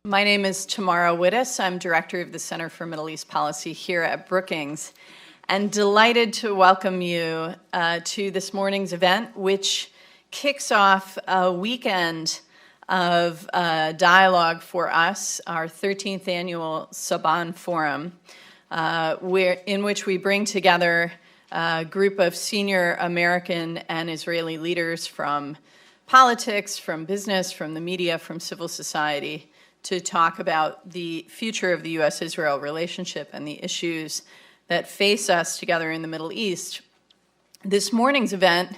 My name is Tamara Wittes. I'm Director of the Center for Middle East Policy here at Brookings, and delighted to welcome you to this morning's event, which kicks off a weekend of dialogue for us, our 13th annual Saban Forum, in which we bring together a group of senior American and Israeli leaders from politics, from business, from the media, from civil society, to talk about the future of the U.S.-Israel relationship and the issues that face us together in the Middle East. This morning's event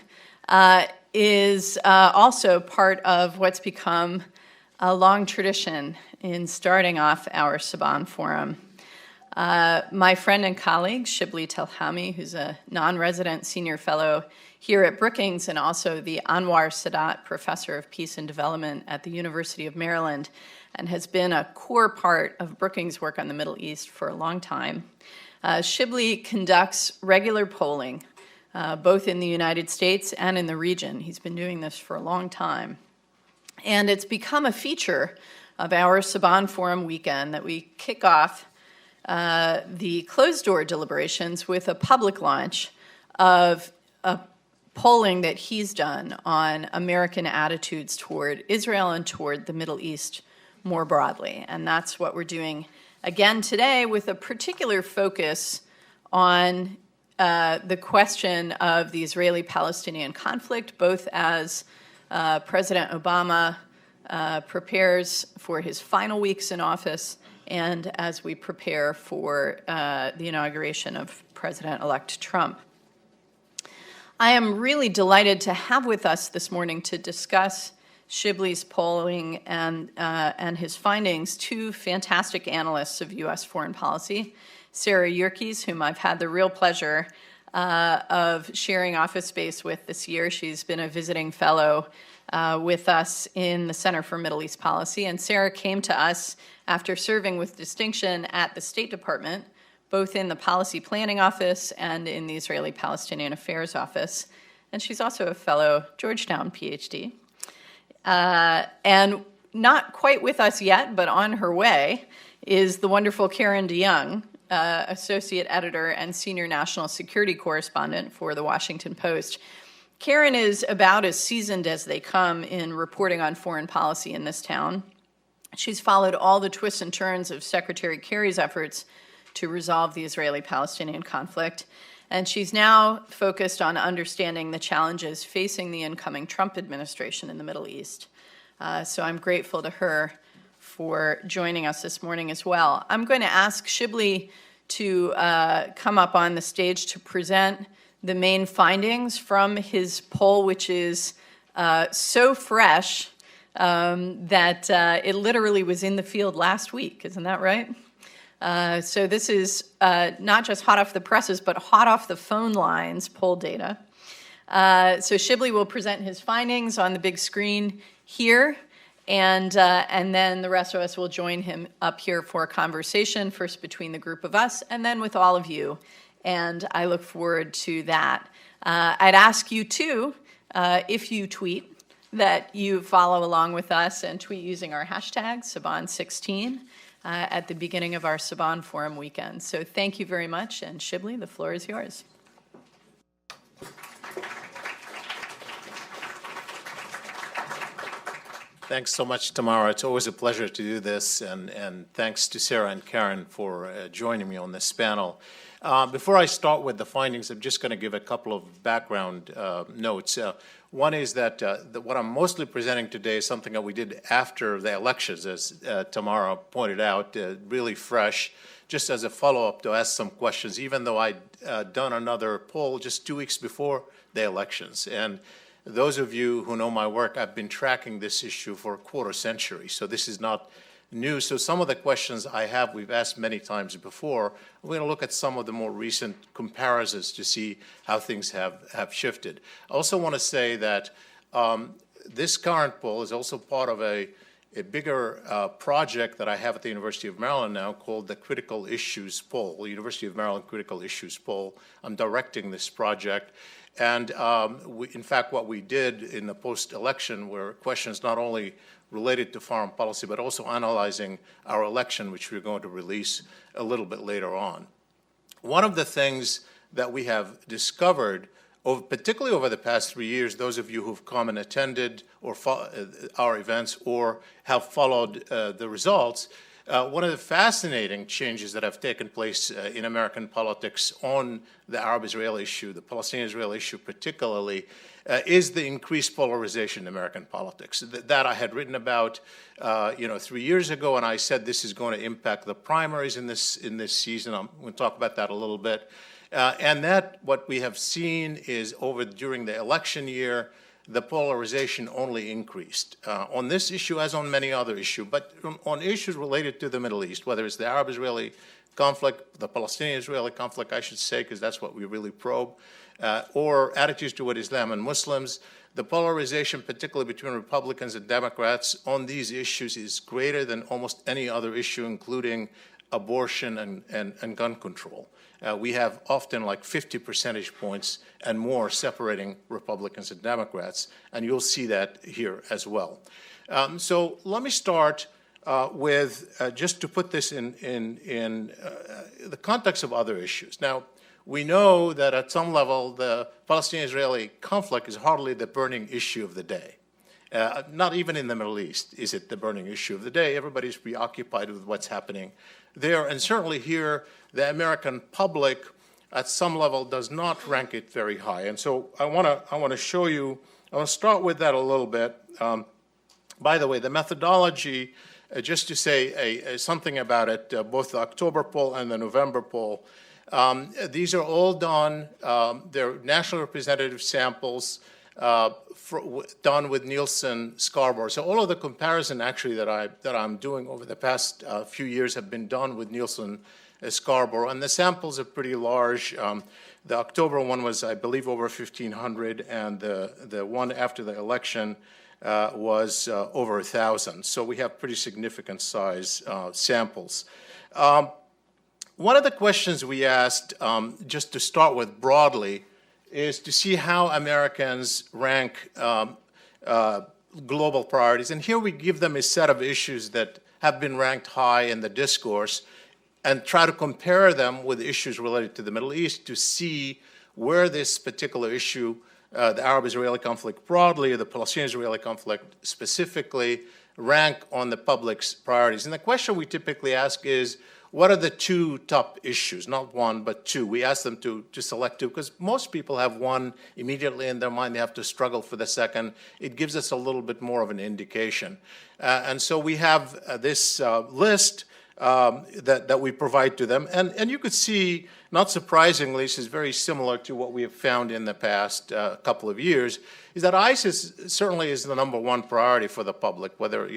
is also part of what's become a long tradition in starting off our Saban Forum. My friend and colleague, Shibley Telhami, who's a non-resident senior fellow here at Brookings and also the Anwar Sadat Professor of Peace and Development at the University of Maryland, and has been a core part of Brookings' work on the Middle East for a long time. Shibley conducts regular polling, both in the United States and in the region. He's been doing this for a long time. And it's become a feature of our Saban Forum weekend that we kick off the closed-door deliberations with a public launch of a polling that he's done on American attitudes toward Israel and toward the Middle East more broadly. And that's what we're doing again today, with a particular focus on the question of the Israeli-Palestinian conflict, both as President Obama prepares for his final weeks in office and as we prepare for the inauguration of President-elect Trump. I am really delighted to have with us this morning to discuss Shibley's polling and his findings two fantastic analysts of U.S. foreign policy, Sarah Yerkes, whom I've had the real pleasure of sharing office space with this year. She's been a visiting fellow with us in the Center for Middle East Policy, and Sarah came to us after serving with distinction at the State Department, both in the Policy Planning Office and in the Israeli-Palestinian Affairs Office. And she's also a fellow Georgetown PhD. And not quite with us yet, but on her way, is the wonderful Karen DeYoung, Associate Editor and Senior National Security Correspondent for The Washington Post. Karen is about as seasoned as they come in reporting on foreign policy in this town. She's followed all the twists and turns of Secretary Kerry's efforts to resolve the Israeli-Palestinian conflict, and she's now focused on understanding the challenges facing the incoming Trump administration in the Middle East. So I'm grateful to her for joining us this morning as well. I'm going to ask Shibley to come up on the stage to present the main findings from his poll, which is so fresh that it literally was in the field last week. Isn't that right? So this is not just hot off the presses, but hot off the phone lines poll data. So Shibley will present his findings on the big screen here, and then the rest of us will join him up here for a conversation, first between the group of us and then with all of you. And I look forward to that. I'd ask you too, if you tweet, that you follow along with us and tweet using our hashtag, Saban16. At the beginning of our Saban Forum weekend. So thank you very much, and Shibley, the floor is yours. Thanks so much, Tamara. It's always a pleasure to do this, and thanks to Sarah and Karen for joining me on this panel. Before I start with the findings, I'm just going to give a couple of background notes. One is that what I'm mostly presenting today is something that we did after the elections, as Tamara pointed out, really fresh, just as a follow-up to ask some questions, even though I'd done another poll just 2 weeks before the elections. And those of you who know my work, I've been tracking this issue for a quarter century, so this is not new. So some of the questions I have, we've asked many times before. We're going to look at some of the more recent comparisons to see how things have shifted. I also want to say that this current poll is also part of a bigger project that I have at the University of Maryland now called the Critical Issues Poll, University of Maryland Critical Issues Poll. I'm directing this project, And in fact, what we did in the post-election were questions not only related to foreign policy, but also analyzing our election, which we're going to release a little bit later on. One of the things that we have discovered, particularly over the past 3 years, those of you who've come and attended or our events or have followed the results, one of the fascinating changes that have taken place in American politics on the Arab-Israeli issue, the Palestinian-Israeli issue particularly, is the increased polarization in American politics. That I had written about 3 years ago, and I said this is going to impact the primaries in this season. I'm going to talk about that a little bit. And that what we have seen is during the election year, the polarization only increased on this issue as on many other issues, but on issues related to the Middle East, whether it's the Arab-Israeli conflict, the Palestinian-Israeli conflict, I should say, because that's what we really probe, or attitudes toward Islam and Muslims. The polarization, particularly between Republicans and Democrats on these issues, is greater than almost any other issue, including abortion and gun control. We have often like 50 percentage points and more separating Republicans and Democrats, and you'll see that here as well. So let me start with, just to put this in the context of other issues. Now, we know that at some level the Palestinian-Israeli conflict is hardly the burning issue of the day. Not even in the Middle East is it the burning issue of the day. Everybody's preoccupied with what's happening there, and certainly here the American public at some level does not rank it very high. And so I want to show you, I want to start with that a little bit. By the way, the methodology, just to say something about it, both the October poll and the November poll, these are all done, they're national representative samples done with Nielsen Scarborough. So all of the comparison actually that I'm doing over the past few years have been done with Nielsen Scarborough, and the samples are pretty large. The October one was, I believe, over 1,500, and the one after the election was over 1,000. So we have pretty significant size samples. One of the questions we asked, just to start with broadly, is to see how Americans rank global priorities. And here we give them a set of issues that have been ranked high in the discourse and try to compare them with issues related to the Middle East to see where this particular issue, the Arab-Israeli conflict broadly, or the Palestinian-Israeli conflict specifically, rank on the public's priorities. And the question we typically ask is, what are the two top issues? Not one, but two. We ask them to select two, because most people have one immediately in their mind. They have to struggle for the second. It gives us a little bit more of an indication. And so we have this list that we provide to them. And you could see, not surprisingly, this is very similar to what we have found in the past couple of years, is that ISIS certainly is the number one priority for the public, whether,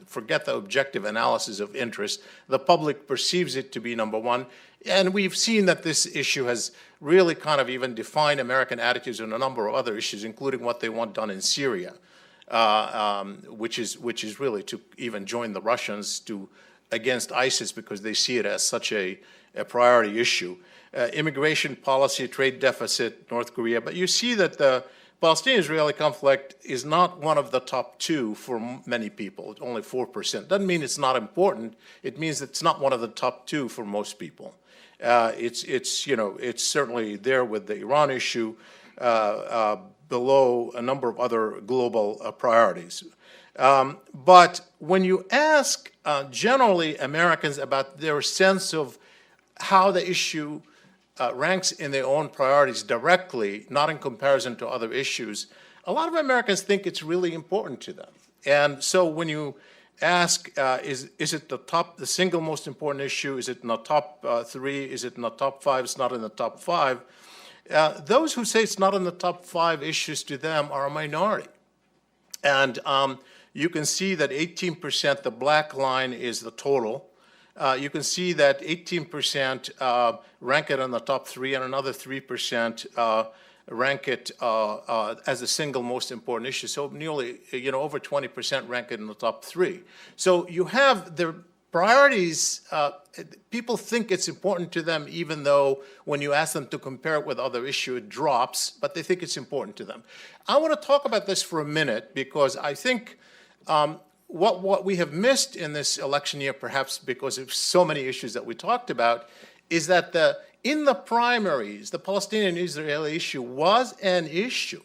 forget the objective analysis of interest, the public perceives it to be number one. And we've seen that this issue has really kind of even defined American attitudes on a number of other issues, including what they want done in Syria, which is really to even join the Russians against ISIS because they see it as such a priority issue. Immigration policy, trade deficit, North Korea. But you see that the Palestinian-Israeli conflict is not one of the top two for many people. It's only 4%. Doesn't mean it's not important. It means it's not one of the top two for most people. It's certainly there with the Iran issue, below a number of other global priorities. But when you ask generally Americans about their sense of how the issue ranks in their own priorities directly, not in comparison to other issues, a lot of Americans think it's really important to them. And so when you ask, is it the single most important issue? Is it in the top three? Is it in the top five? It's not in the top five. Those who say it's not in the top five issues to them are a minority. And you can see that 18%, the black line is the total. You can see that 18% rank it in the top three, and another 3% rank it as the single most important issue. So nearly, over 20% rank it in the top three. So you have, there priorities, people think it's important to them, even though when you ask them to compare it with other issue, it drops, but they think it's important to them. I want to talk about this for a minute because I think what we have missed in this election year, perhaps because of so many issues that we talked about, is that in the primaries, the Palestinian-Israeli issue was an issue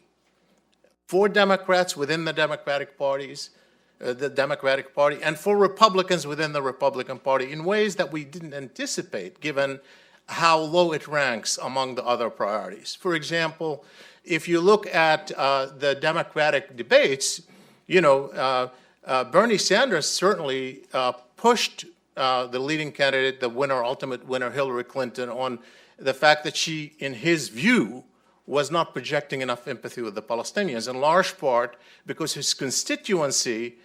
for Democrats within the Democratic parties, the Democratic Party, and for Republicans within the Republican Party in ways that we didn't anticipate, given how low it ranks among the other priorities. For example, if you look at the Democratic debates, Bernie Sanders certainly pushed the leading candidate, the ultimate winner, Hillary Clinton, on the fact that she, in his view, was not projecting enough empathy with the Palestinians, in large part because his constituency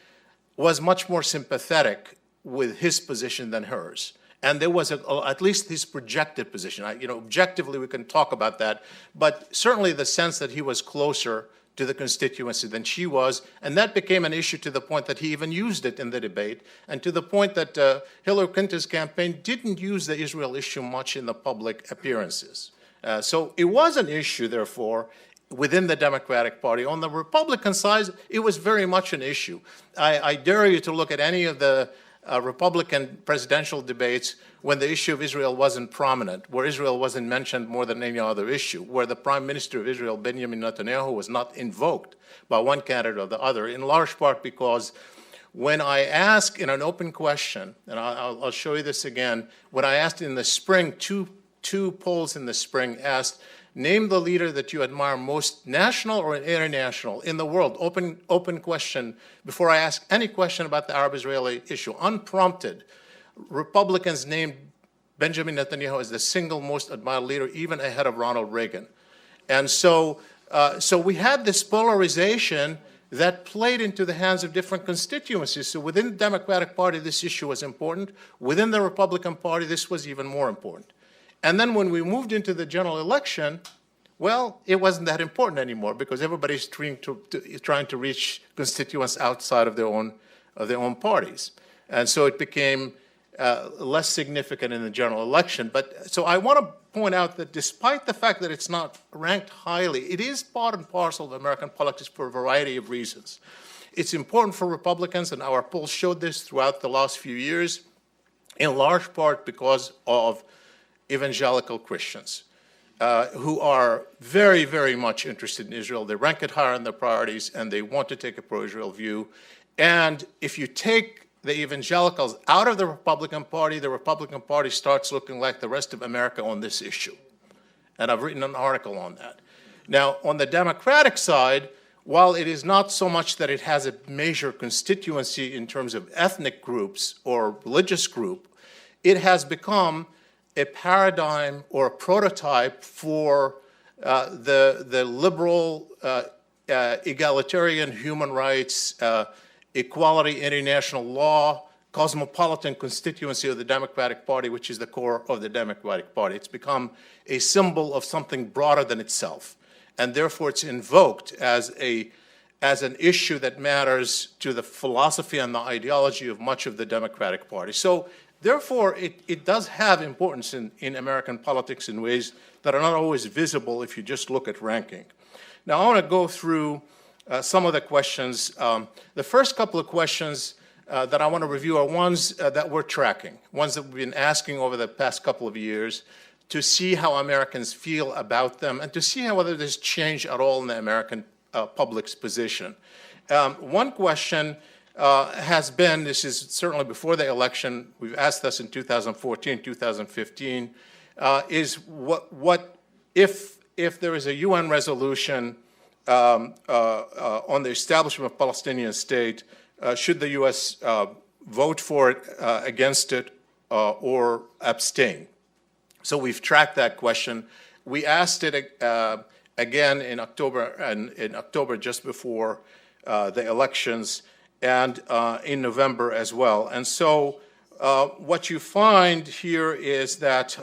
was much more sympathetic with his position than hers. And there was at least his projected position. Objectively, we can talk about that, but certainly the sense that he was closer to the constituency than she was, and that became an issue to the point that he even used it in the debate, and to the point that Hillary Clinton's campaign didn't use the Israel issue much in the public appearances. So it was an issue, therefore, within the Democratic Party. On the Republican side, it was very much an issue. I dare you to look at any of the Republican presidential debates when the issue of Israel wasn't prominent, where Israel wasn't mentioned more than any other issue, where the Prime Minister of Israel, Benjamin Netanyahu, was not invoked by one candidate or the other, in large part because when I ask in an open question, and I'll show you this again, when I asked in the spring, two polls in the spring asked, name the leader that you admire most, national or international, in the world. Open question. Before I ask any question about the Arab-Israeli issue, unprompted, Republicans named Benjamin Netanyahu as the single most admired leader, even ahead of Ronald Reagan. And so we had this polarization that played into the hands of different constituencies. So within the Democratic Party, this issue was important. Within the Republican Party, this was even more important. And then when we moved into the general election, well, it wasn't that important anymore because everybody's trying to reach constituents outside of their own parties. And so it became less significant in the general election. But so I want to point out that despite the fact that it's not ranked highly, it is part and parcel of American politics for a variety of reasons. It's important for Republicans, and our polls showed this throughout the last few years, in large part because of evangelical Christians who are very, very much interested in Israel. They rank it higher in their priorities, and they want to take a pro-Israel view. And if you take the evangelicals out of the Republican Party starts looking like the rest of America on this issue. And I've written an article on that. Now, on the Democratic side, while it is not so much that it has a major constituency in terms of ethnic groups or religious group, it has become a paradigm or a prototype for the liberal, egalitarian human rights, equality, international law, cosmopolitan constituency of the Democratic Party, which is the core of the Democratic Party. It's become a symbol of something broader than itself. And therefore, it's invoked as an issue that matters to the philosophy and the ideology of much of the Democratic Party. So therefore, it does have importance in American politics in ways that are not always visible if you just look at ranking. Now, I want to go through some of the questions. The first couple of questions that I want to review are ones that we're tracking, ones that we've been asking over the past couple of years to see how Americans feel about them and to see whether there's change at all in the American public's position. One question has been, this is certainly before the election, we've asked this in 2014, 2015, is what if there is a UN resolution on the establishment of a Palestinian state, should the U.S. vote for it, against it, or abstain? So we've tracked that question. We asked it again in October just before the elections, and in November as well. And so what you find here is that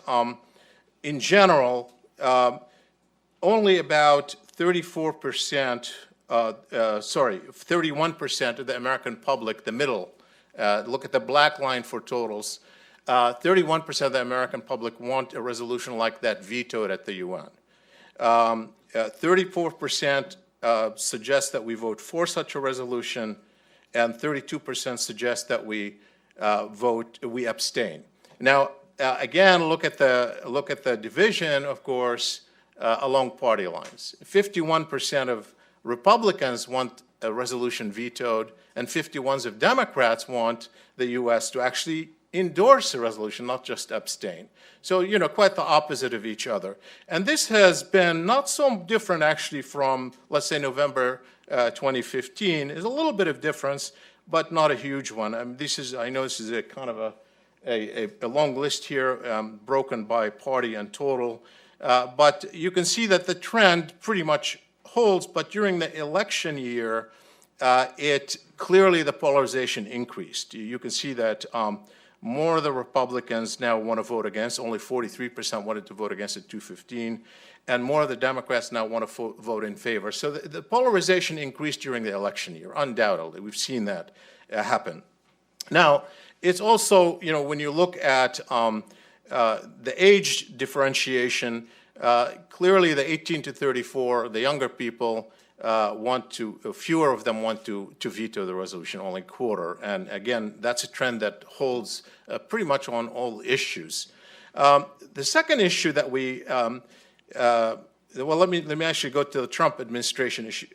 in general, only about 31% of the American public, the middle Look at the black line for totals. 31% of the American public want a resolution like that vetoed at the UN. 34% suggest that we vote for such a resolution, and 32% suggest that we abstain. Now, again, look at the division, of course, along party lines. 51% of Republicans want a resolution vetoed, and 51% of Democrats want the U.S. to actually endorse a resolution, not just abstain. So, quite the opposite of each other. And this has been not so different, actually, from, let's say, November 2015. There's a little bit of difference, but not a huge one. I mean, I know this is a kind of a long list here, broken by party and total. But you can see that the trend pretty much holds, but during the election year, clearly the polarization increased. You can see that more of the Republicans now want to vote against. Only 43% wanted to vote against at 2015, and more of the Democrats now want to vote in favor. So the polarization increased during the election year, undoubtedly. We've seen that happen. Now, it's also, when you look at the age differentiation, clearly the 18 to 34, the younger people, fewer of them want to veto the resolution, only a quarter. And again, that's a trend that holds pretty much on all issues. The second issue that let me actually go to the Trump administration issue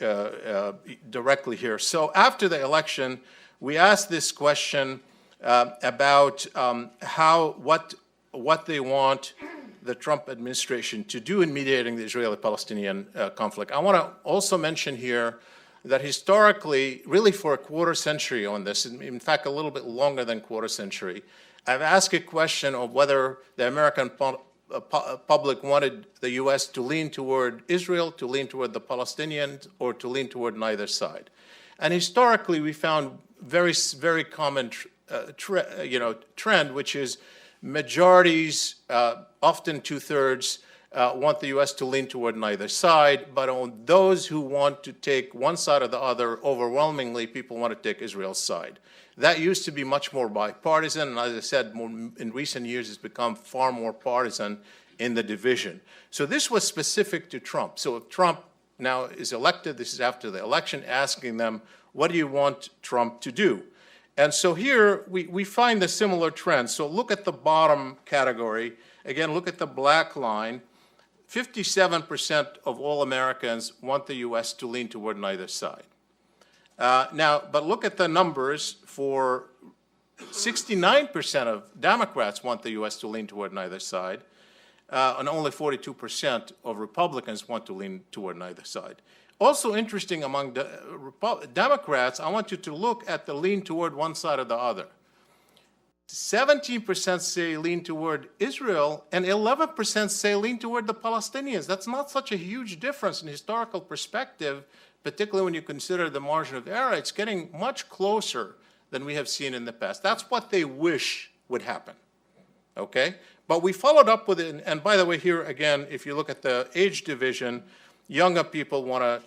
directly here. So after the election, we asked this question about what they want the Trump administration to do in mediating the Israeli-Palestinian conflict. I want to also mention here that historically, really for a quarter century on this, in fact, a little bit longer than quarter century, I've asked a question of whether the American public wanted the U.S. to lean toward Israel, to lean toward the Palestinians, or to lean toward neither side. And historically, we found very, very common trend, which is majorities, often two-thirds, want the U.S. to lean toward neither side, but on those who want to take one side or the other, overwhelmingly, people want to take Israel's side. That used to be much more bipartisan, and as I said, in recent years, it's become far more partisan in the division. So this was specific to Trump. So if Trump now is elected, this is after the election, asking them, what do you want Trump to do? And so here we find a similar trend. So look at the bottom category. Again, look at the black line. 57% of all Americans want the U.S. to lean toward neither side. But look at the numbers for 69% of Democrats want the U.S. to lean toward neither side, and only 42% of Republicans want to lean toward neither side. Also interesting among Democrats, I want you to look at the lean toward one side or the other. 17% say lean toward Israel, and 11% say lean toward the Palestinians. That's not such a huge difference in historical perspective, particularly when you consider the margin of error. It's getting much closer than we have seen in the past. That's what they wish would happen, okay? But we followed up with it, and by the way, here again, if you look at the age division, younger people want to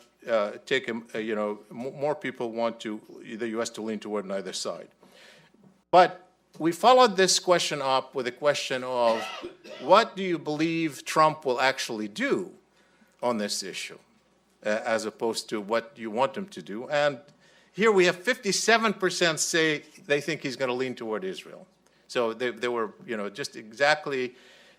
more people want the U.S. to lean toward neither side. But we followed this question up with a question of, what do you believe Trump will actually do on this issue, as opposed to what you want him to do? And here we have 57% say they think he's going to lean toward Israel. So they were, just exactly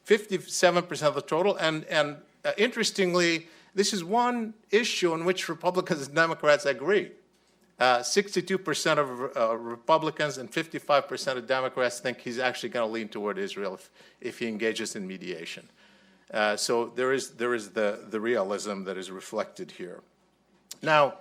57% of the total. And interestingly, this is one issue in which Republicans and Democrats agree. 62% of Republicans and 55% of Democrats think he's actually going to lean toward Israel if he engages in mediation. So there is the realism that is reflected here. Now,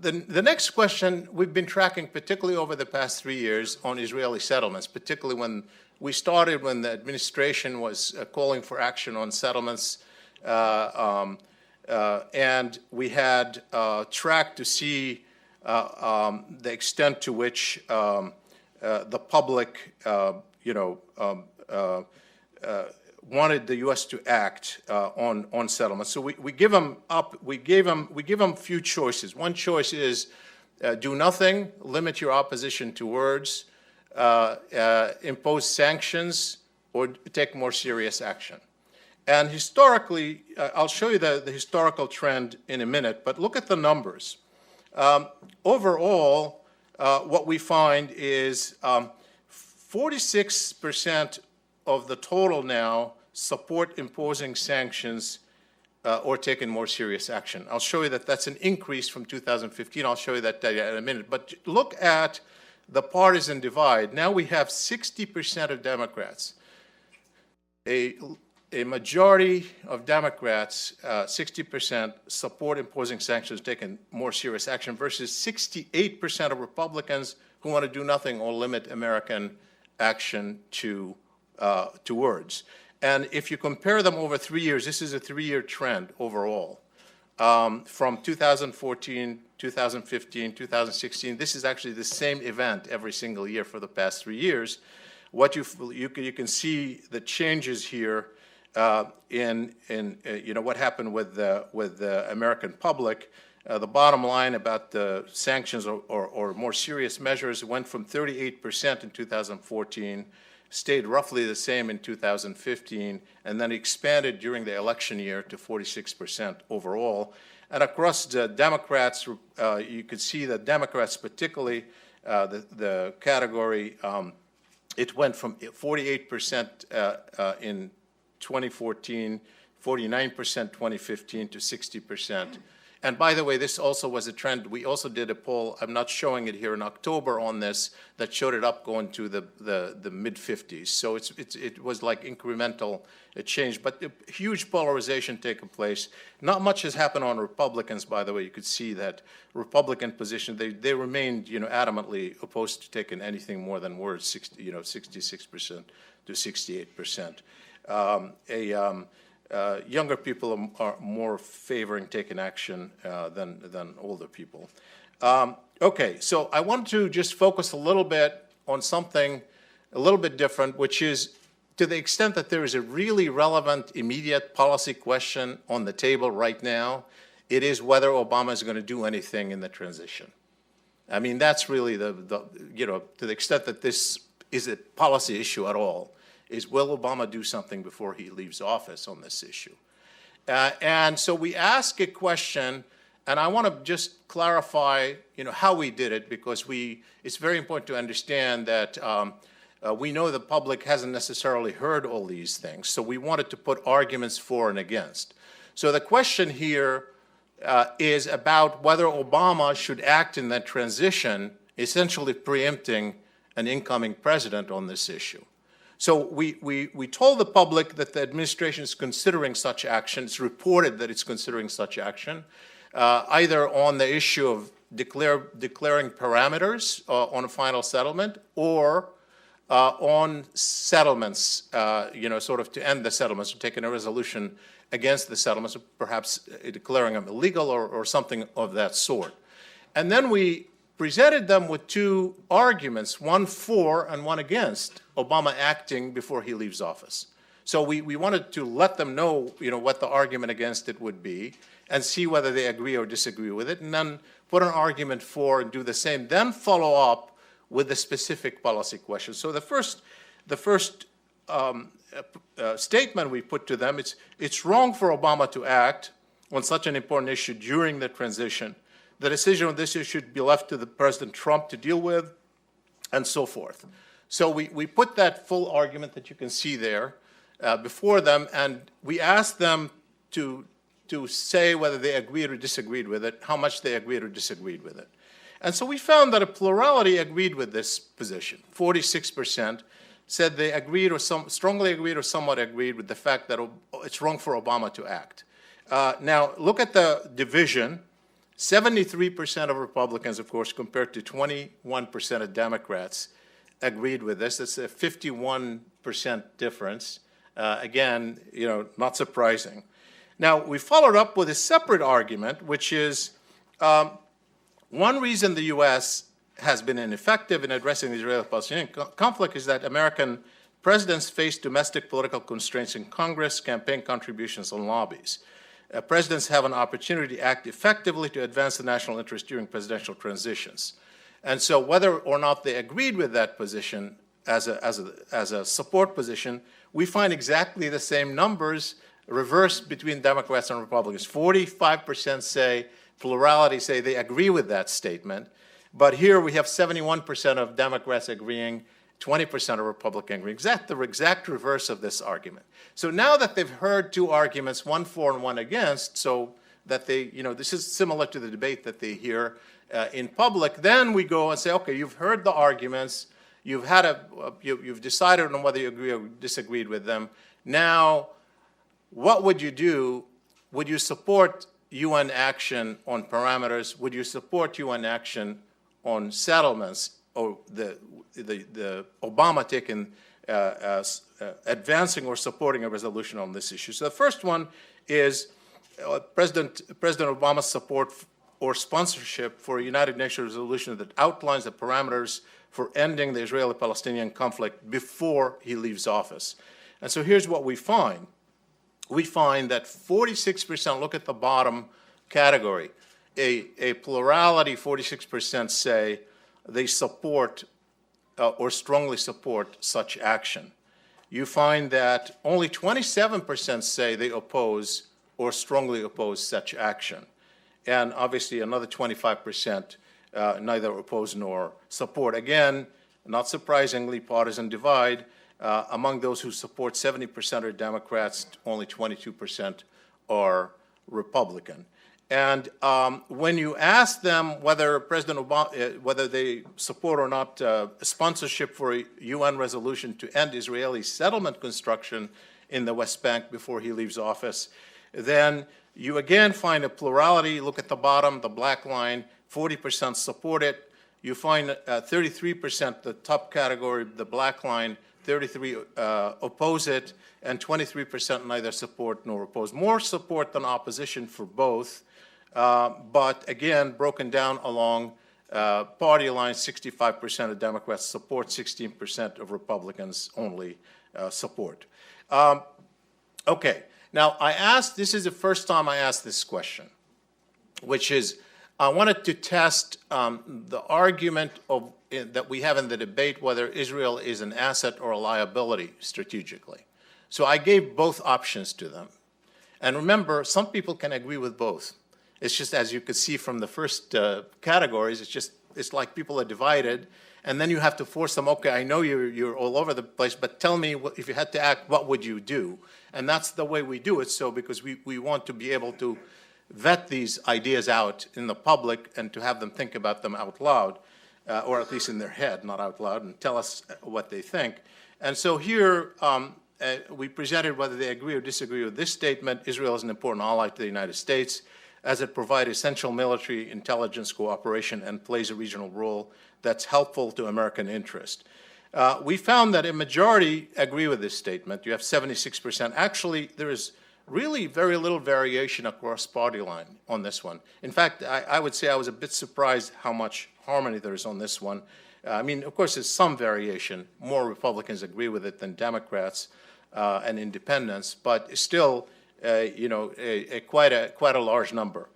the next question we've been tracking, particularly over the past 3 years, on Israeli settlements, particularly when the administration was calling for action on settlements, and we had tracked to see the extent to which the public, wanted the U.S. to act on settlements. So we give them a few choices. One choice is do nothing, limit your opposition to words, impose sanctions, or take more serious action. And historically, I'll show you the historical trend in a minute, but look at the numbers. Overall, what we find is 46% of the total now support imposing sanctions or taking more serious action. I'll show you that that's an increase from 2015. I'll show you that data in a minute. But look at the partisan divide. Now we have 60% of Democrats. A majority of Democrats, 60%, support imposing sanctions, taking more serious action, versus 68% of Republicans who want to do nothing or limit American action to words. And if you compare them over 3 years, this is a 3-year trend overall. From 2014, 2015, 2016, this is actually the same event every single year for the past 3 years. What you can see the changes here in what happened with the American public. The bottom line about the sanctions or more serious measures went from 38% in 2014, stayed roughly the same in 2015, and then expanded during the election year to 46% overall. And across the Democrats, you could see that Democrats, particularly the category, it went from 48% in 2014, 49% 2015 to 60%. And by the way, this also was a trend. We also did a poll, I'm not showing it here, in October on this, that showed it up going to the mid-50s. So it was like incremental change, but a huge polarization taking place. Not much has happened on Republicans, by the way. You could see that Republican position, they remained, adamantly opposed to taking anything more than words, 66% to 68%. Younger people are more favoring taking action than older people. Okay, so I want to just focus a little bit on something a little bit different, which is to the extent that there is a really relevant, immediate policy question on the table right now, it is whether Obama is going to do anything in the transition. I mean, that's really to the extent that this is a policy issue at all, is will Obama do something before he leaves office on this issue? And so we ask a question, and I want to just clarify, how we did it, because it's very important to understand that we know the public hasn't necessarily heard all these things, so we wanted to put arguments for and against. So the question here is about whether Obama should act in that transition, essentially preempting an incoming president on this issue. So we told the public that the administration is considering such action. It's reported that it's considering such action, either on the issue of declaring parameters on a final settlement, or on settlements, sort of to end the settlements, or taking a resolution against the settlements, perhaps declaring them illegal or something of that sort. And then we presented them with two arguments, one for and one against Obama acting before he leaves office. So we wanted to let them know, what the argument against it would be, and see whether they agree or disagree with it, and then put an argument for and do the same, then follow up with the specific policy questions. So the first statement we put to them, it's wrong for Obama to act on such an important issue during the transition. The decision on this issue should be left to the President Trump to deal with, and so forth. So we put that full argument that you can see there before them, and we asked them to say whether they agreed or disagreed with it, how much they agreed or disagreed with it. And so we found that a plurality agreed with this position. 46% said they agreed or strongly agreed or somewhat agreed with the fact that it's wrong for Obama to act. Now, look at the division. 73% of Republicans, of course, compared to 21% of Democrats, agreed with this. That's a 51% difference. Again, not surprising. Now, we followed up with a separate argument, which is one reason the U.S. has been ineffective in addressing the Israeli-Palestinian conflict is that American presidents face domestic political constraints in Congress, campaign contributions, and lobbies. Presidents have an opportunity to act effectively to advance the national interest during presidential transitions. And so whether or not they agreed with that position as a support position, we find exactly the same numbers reversed between Democrats and Republicans. 45% say, plurality say they agree with that statement. But here we have 71% of Democrats agreeing, 20% of Republicans agreeing. The exact reverse of this argument. So now that they've heard two arguments, one for and one against, so that they, this is similar to the debate that they hear in public, then we go and say, okay, you've heard the arguments, you've decided on whether you agree or disagreed with them. Now, what would you do? Would you support UN action on parameters? Would you support UN action on settlements, or the Obama taking advancing or supporting a resolution on this issue? So the first one is President Obama's support or sponsorship for a United Nations resolution that outlines the parameters for ending the Israeli-Palestinian conflict before he leaves office. And so here's what we find. We find that 46%, look at the bottom category, a plurality, 46% say they support or strongly support such action. You find that only 27% say they oppose or strongly oppose such action. And obviously another 25% neither oppose nor support. Again, not surprisingly, partisan divide. Among those who support, 70% are Democrats, only 22% are Republican. And when you ask them whether President Obama, whether they support or not sponsorship for a UN resolution to end Israeli settlement construction in the West Bank before he leaves office, then you again find a plurality. Look at the bottom, the black line, 40% support it. You find 33%, the top category, the black line, 33 oppose it, and 23% neither support nor oppose. More support than opposition for both, but again, broken down along party lines, 65% of Democrats support, 16% of Republicans only support. Okay, now this is the first time I asked this question, which is, I wanted to test the argument that we have in the debate whether Israel is an asset or a liability strategically. So I gave both options to them. And remember, some people can agree with both. It's just, as you could see from the first categories, it's like people are divided, and then you have to force them, okay, I know you're all over the place, but tell me, if you had to act, what would you do? And that's the way we do it, so because we want to be able to vet these ideas out in the public and to have them think about them out loud, or at least in their head, not out loud, and tell us what they think. And so here we presented whether they agree or disagree with this statement. Israel is an important ally to the United States as it provides essential military intelligence cooperation and plays a regional role that's helpful to American interest. We found that a majority agree with this statement. You have 76%. Actually, there is really very little variation across party line on this one. In fact, I would say I was a bit surprised how much harmony there is on this one. I mean, of course, there's some variation. More Republicans agree with it than Democrats and independents, but still, quite a large number.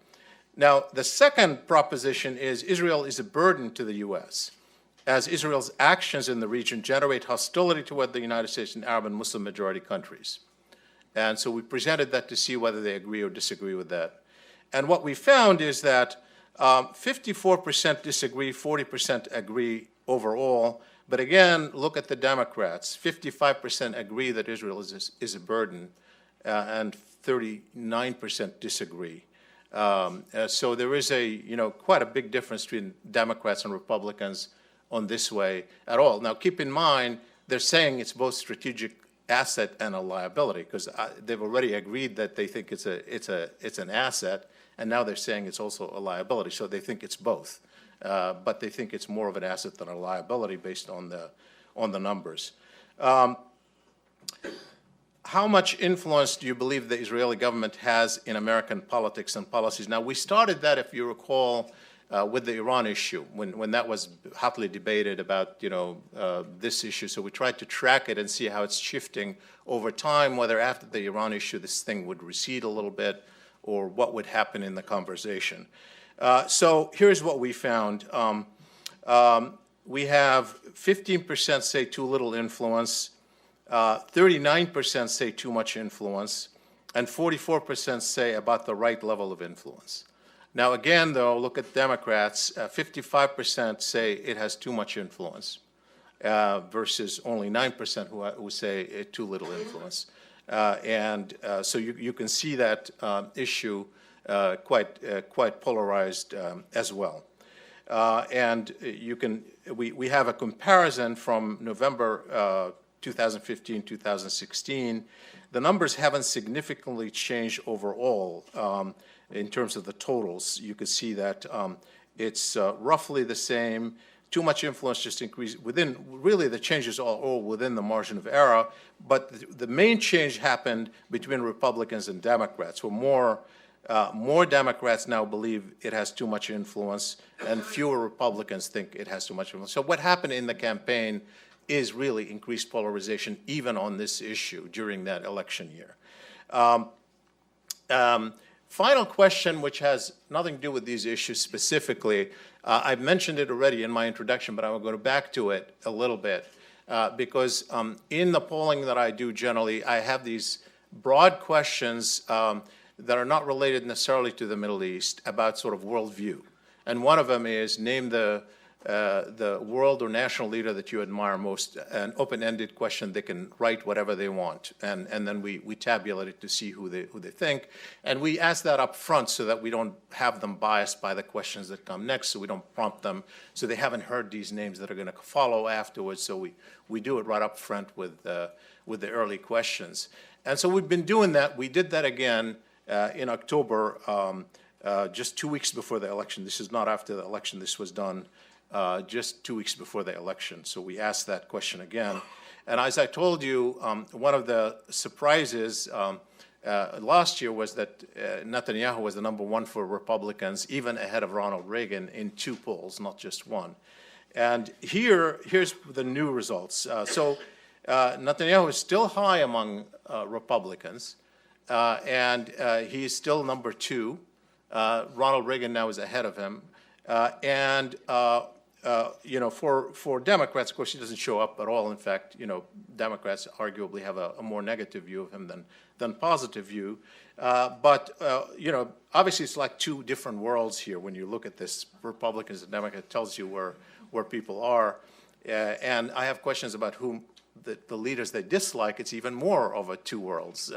Now, the second proposition is Israel is a burden to the U.S., as Israel's actions in the region generate hostility toward the United States and Arab and Muslim majority countries. And so we presented that to see whether they agree or disagree with that. And what we found is that 54% disagree, 40% agree overall. But again, look at the Democrats. 55% agree that Israel is a burden, and 39% disagree. So there is quite a big difference between Democrats and Republicans on this way at all. Now, keep in mind, they're saying it's both strategic asset and a liability, because they've already agreed that they think it's an asset, and now they're saying it's also a liability. So they think it's both, but they think it's more of an asset than a liability based on the numbers. How much influence do you believe the Israeli government has in American politics and policies? Now, we started that, if you recall, with the Iran issue, when that was hotly debated about this issue. So we tried to track it and see how it's shifting over time, whether after the Iran issue this thing would recede a little bit, or what would happen in the conversation. So here's what we found. We have 15% say too little influence, 39% say too much influence, and 44% say about the right level of influence. Now, again, though, look at Democrats. 55% say it has too much influence versus only 9% who say too little influence. So you can see that issue quite polarized as well. And we have a comparison from November 2015, 2016. The numbers haven't significantly changed overall in terms of the totals. You can see that it's roughly the same. Too much influence just increased within, really the changes are all within the margin of error, but the main change happened between Republicans and Democrats, where more Democrats now believe it has too much influence, and fewer Republicans think it has too much influence. So what happened in the campaign is really increased polarization, even on this issue during that election year. Final question, which has nothing to do with these issues specifically. I've mentioned it already in my introduction, but I will go back to it a little bit because in the polling that I do generally, I have these broad questions that are not related necessarily to the Middle East about sort of worldview. And one of them is name the world or national leader that you admire most, an open-ended question. They can write whatever they want, and then we tabulate it to see who they think. And we ask that up front so that we don't have them biased by the questions that come next, so we don't prompt them, so they haven't heard these names that are going to follow afterwards. So we do it right up front with the early questions. And so we've been doing that. We did that again in October, just 2 weeks before the election. This is not after the election. This was done just 2 weeks before the election. So we asked that question again. And as I told you, one of the surprises last year was that Netanyahu was the #1 for Republicans, even ahead of Ronald Reagan in 2 polls, not just 1. And here's the new results. So Netanyahu is still high among Republicans, and he's still #2. Ronald Reagan now is ahead of him. For Democrats, of course, he doesn't show up at all. In fact, Democrats arguably have a more negative view of him than positive view. Obviously it's like 2 different worlds here when you look at this. Republicans and Democrats tells you where people are. And I have questions about whom the leaders they dislike. It's even more of a 2 worlds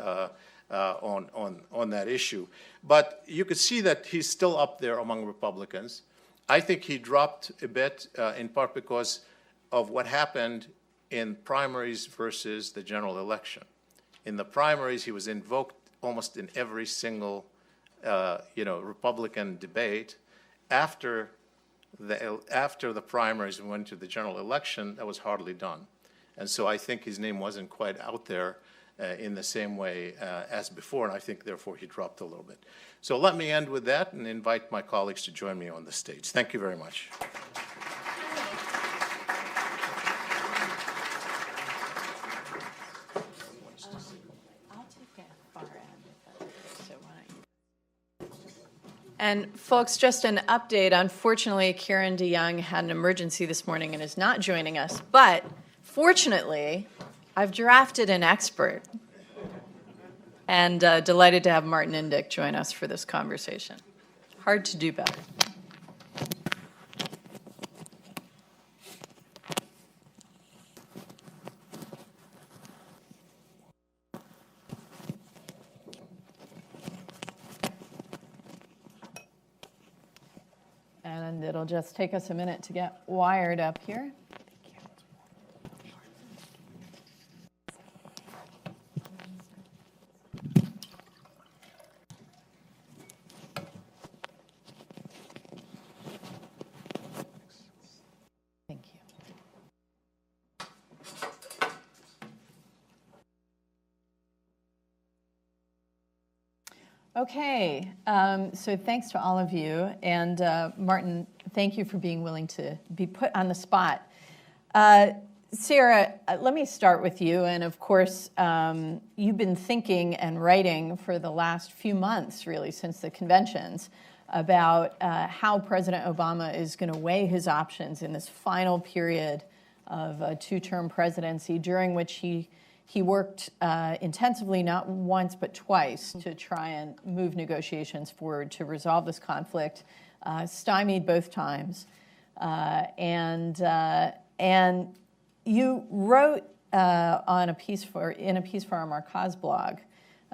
on that issue. But you could see that he's still up there among Republicans. I think he dropped a bit, in part because of what happened in primaries versus the general election. In the primaries, he was invoked almost in every single, Republican debate. After the primaries and went to the general election, that was hardly done. And so I think his name wasn't quite out there in the same way as before, and I think, therefore, he dropped a little bit. So let me end with that and invite my colleagues to join me on the stage. Thank you very much. I'll take that far end. So why don't you? And folks, just an update. Unfortunately, Karen DeYoung had an emergency this morning and is not joining us. But fortunately, I've drafted an expert, and delighted to have Martin Indyk join us for this conversation. Hard to do better. And it'll just take us a minute to get wired up here. Okay, so thanks to all of you. And Martin, thank you for being willing to be put on the spot. Sarah, let me start with you. And of course, you've been thinking and writing for the last few months, really, since the conventions, about how President Obama is going to weigh his options in this final period of a two-term presidency, during which he worked intensively, not once but twice, to try and move negotiations forward to resolve this conflict, stymied both times. And you wrote in a piece for our Marcaz blog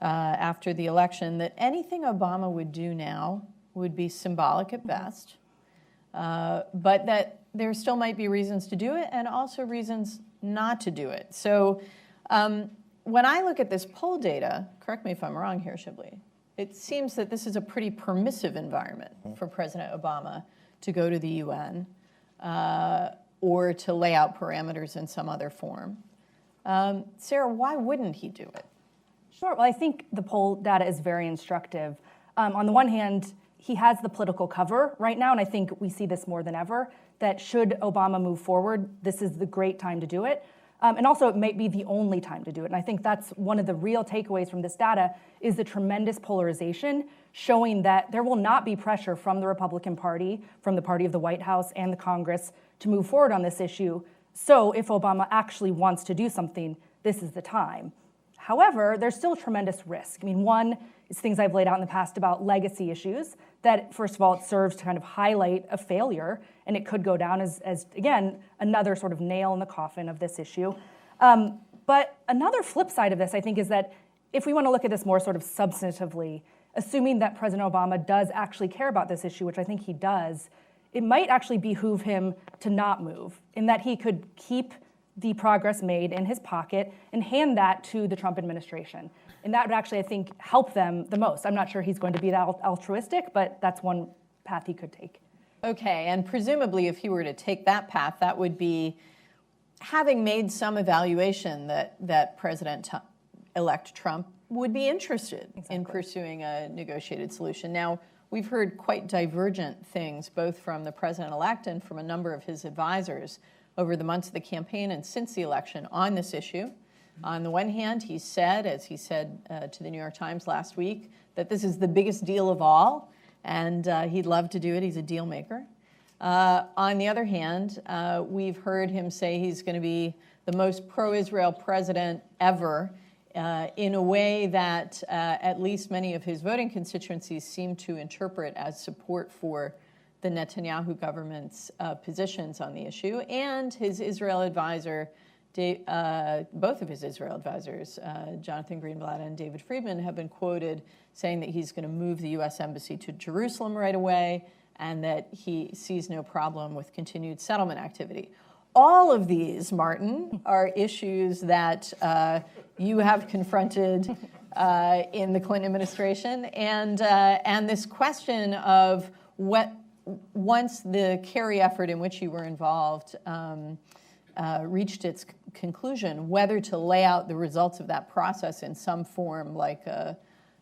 after the election that anything Obama would do now would be symbolic at best, but that there still might be reasons to do it and also reasons not to do it. So when I look at this poll data, correct me if I'm wrong here, Shibley, it seems that this is a pretty permissive environment for President Obama to go to the UN or to lay out parameters in some other form. Sarah, why wouldn't he do it? Sure. Well, I think the poll data is very instructive. On the one hand, he has the political cover right now, and I think we see this more than ever, that should Obama move forward, this is the great time to do it. And also, it might be the only time to do it. And I think that's one of the real takeaways from this data is the tremendous polarization, showing that there will not be pressure from the Republican Party, from the party of the White House and the Congress to move forward on this issue. So if Obama actually wants to do something, this is the time. However, there's still tremendous risk. I mean, one is things I've laid out in the past about legacy issues, that first of all, it serves to kind of highlight a failure, and it could go down as again, another sort of nail in the coffin of this issue. But another flip side of this, I think, is that if we want to look at this more sort of substantively, assuming that President Obama does actually care about this issue, which I think he does, it might actually behoove him to not move, in that he could keep the progress made in his pocket and hand that to the Trump administration. And that would actually, I think, help them the most. I'm not sure he's going to be that altruistic, but that's one path he could take. Okay, and presumably if he were to take that path, that would be having made some evaluation that President-elect Trump would be interested in pursuing a negotiated solution. Now, we've heard quite divergent things, both from the president-elect and from a number of his advisors over the months of the campaign and since the election on this issue. On the one hand, he said, as he said to the New York Times last week, that this is the biggest deal of all, and he'd love to do it. He's a deal maker. On the other hand, we've heard him say he's going to be the most pro-Israel president ever, in a way that at least many of his voting constituencies seem to interpret as support for the Netanyahu government's positions on the issue. And his Israel advisor, both of his Israel advisors, Jonathan Greenblatt and David Friedman, have been quoted saying that he's going to move the U.S. Embassy to Jerusalem right away and that he sees no problem with continued settlement activity. All of these, Martin, are issues that you have confronted in the Clinton administration, and this question of what, once the Kerry effort in which you were involved reached its conclusion, whether to lay out the results of that process in some form, like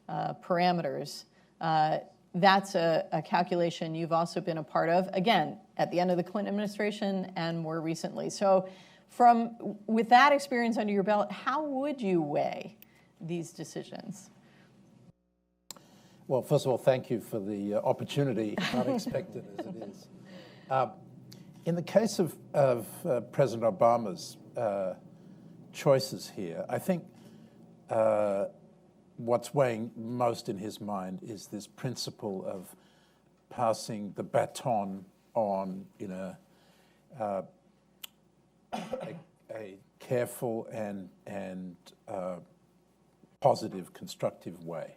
parameters. That's a calculation you've also been a part of, again, at the end of the Clinton administration and more recently. So with that experience under your belt, how would you weigh these decisions? Well, first of all, thank you for the opportunity, unexpected as it is. In the case of President Obama's choices here, I think what's weighing most in his mind is this principle of passing the baton on in a careful and positive, constructive way.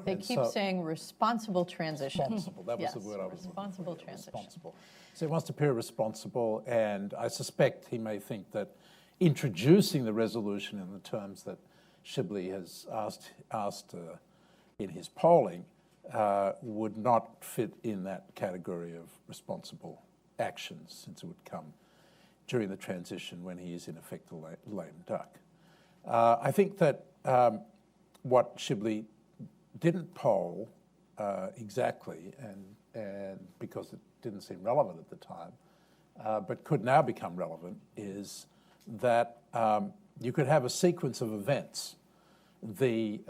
They keep saying responsible transition. Responsible, that was the word I was looking for. Responsible transition. Responsible. So he wants to appear responsible, and I suspect he may think that introducing the resolution in the terms that Shibley has asked in his polling would not fit in that category of responsible actions, since it would come during the transition when he is in effect a lame duck. I think that what Shibley didn't poll exactly, and because it didn't seem relevant at the time, but could now become relevant, is that you could have a sequence of events. The